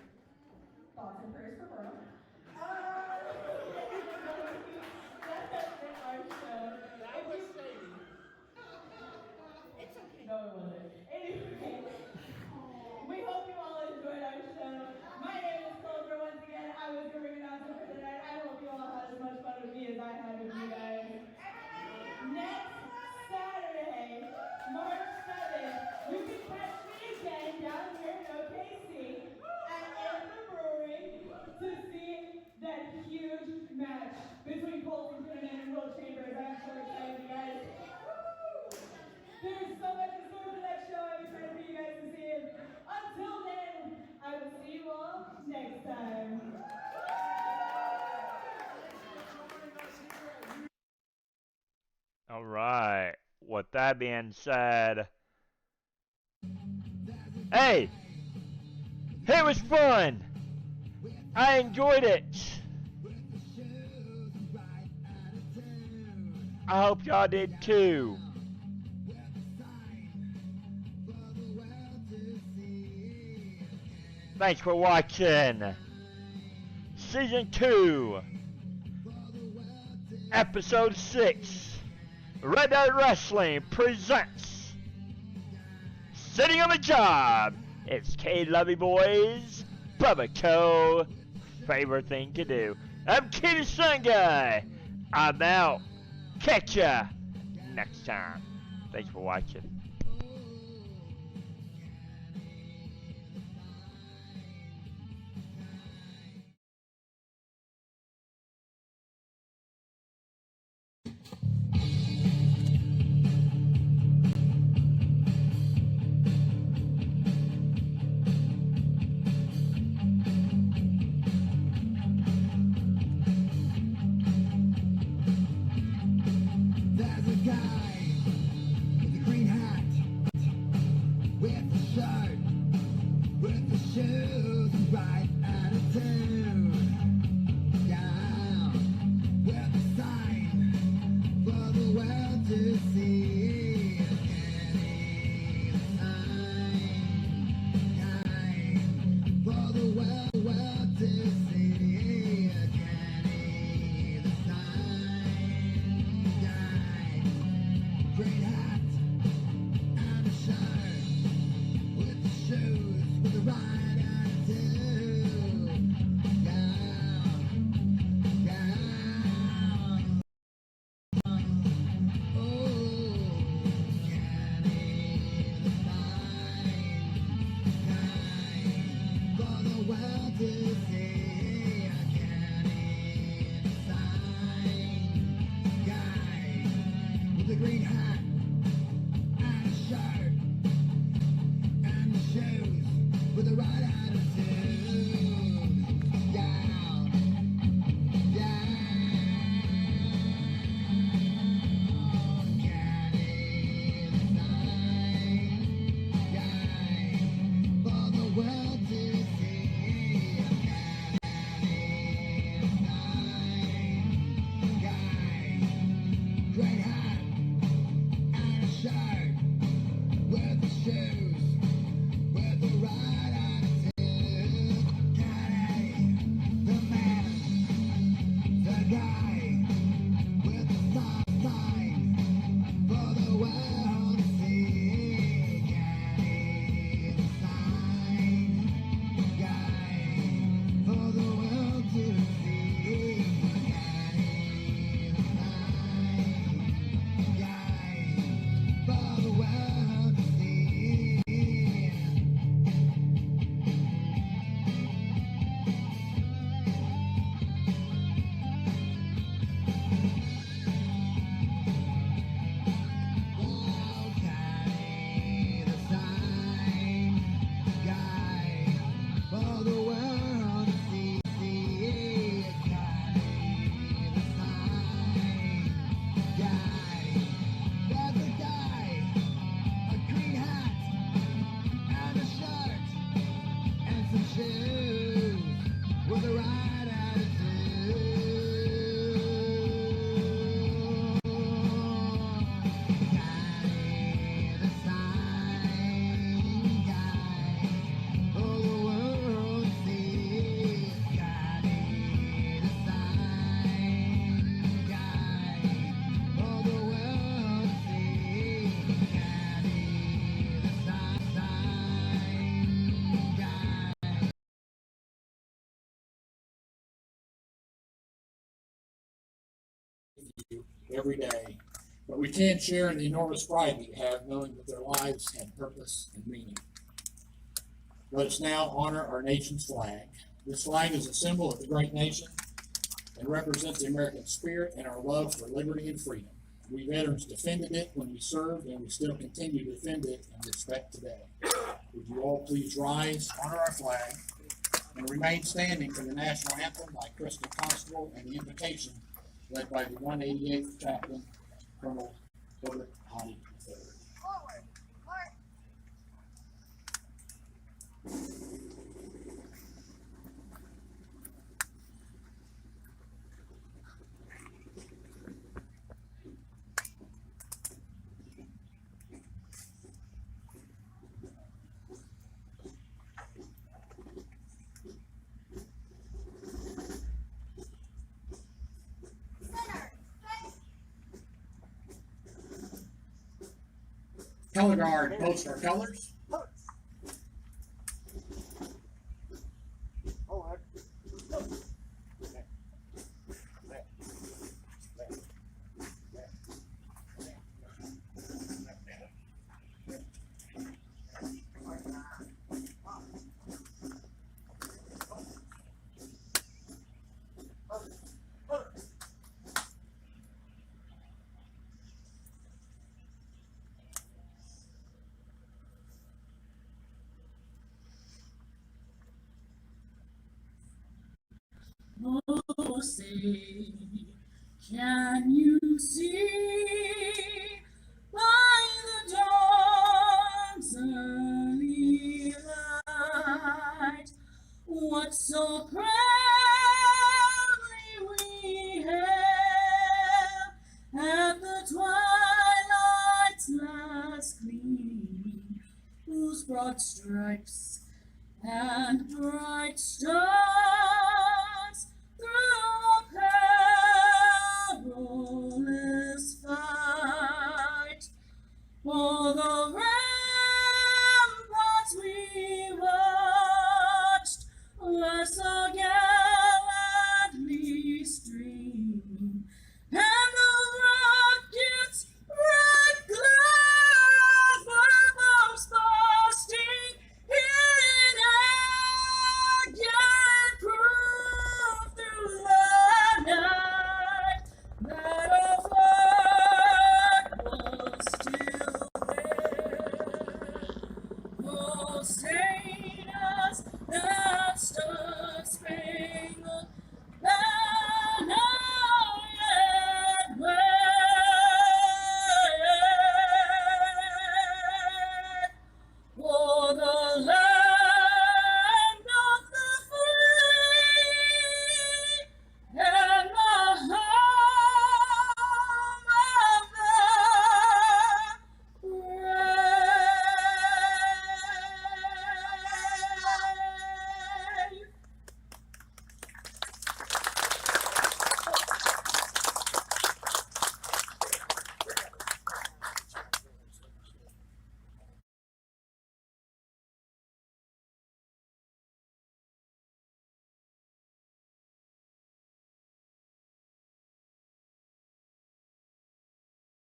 Thoughts and prayers for Burnham. No, it wasn't. Anyway, we hope you all enjoyed our show. My name is Clover once again. I was your ring announcer for tonight. I hope you all had as much fun with me as I had with you guys. Next Saturday, March 7th, you can catch me again down here in OKC at Amber Brewery to see that huge match between Colton Kinnaman and Will Chambers. I'm so excited, you guys. There's so much in store for that show. I'm excited for you guys to see it. Until then, I will see you all next time. all right. With that being said, hey, it was fun. I enjoyed it. I hope y'all did too. Thanks for watching. Season 2, Episode 6. Red Dot Wrestling presents Sitting on the Job It's K-Lovey Boys, Bubba Co. Favorite thing to do. I'm Kitty Sun Guy. I'm out. Catch ya next time. Thanks for watching. There's a guy with a green hat, with the shirt, with the shoes, and right attitude. Yeah, with a sign for the world to see. Can he the sign? Guy for the world to see. Can he the sign? Guy. Great hat and a shirt with the shoes with the right attitude. Yeah, yeah. Oh, can he the sign? Guy for the world to see. Can he the sign? Guy with the green hat and a shirt and the shoes with the right attitude. Yeah, yeah. Can he the sign? Guy for the world to see. Can he the sign? Guy, great hat and a shirt with the shoes, with the right attitude. Caddy, the man, the guy, with the stop sign for the world to see. Caddy, the sign, guy, for the world to see. Caddy, the sign, guy, for the world to see. Oh, Caddy, the sign, guy, for the world to see. Caddy, the sign, guy, there's a guy, a green hat and a shirt and some shoes with the right attitude. Caddy, the sign, guy, for the world to see. Caddy, the sign, guy, for the world to see. Caddy, the sign, guy. You every day, but we can't share in the enormous pride we have knowing that their lives had purpose and meaning. Let us now honor our nation's flag. This flag is a symbol of the great nation and represents the American spirit and our love for liberty and freedom. We veterans defended it when we served, and we still continue to defend it and respect today. Would you all please rise, honor our flag, and remain standing for the national anthem by Crystal Constable and the invocation led by the 188th Chaplain, Colonel Robert Hottie III. Color guard, post our colors. say, can you see by the dawn's early light what so proudly we hailed at the twilight's last gleam, whose broad stripes and bright stars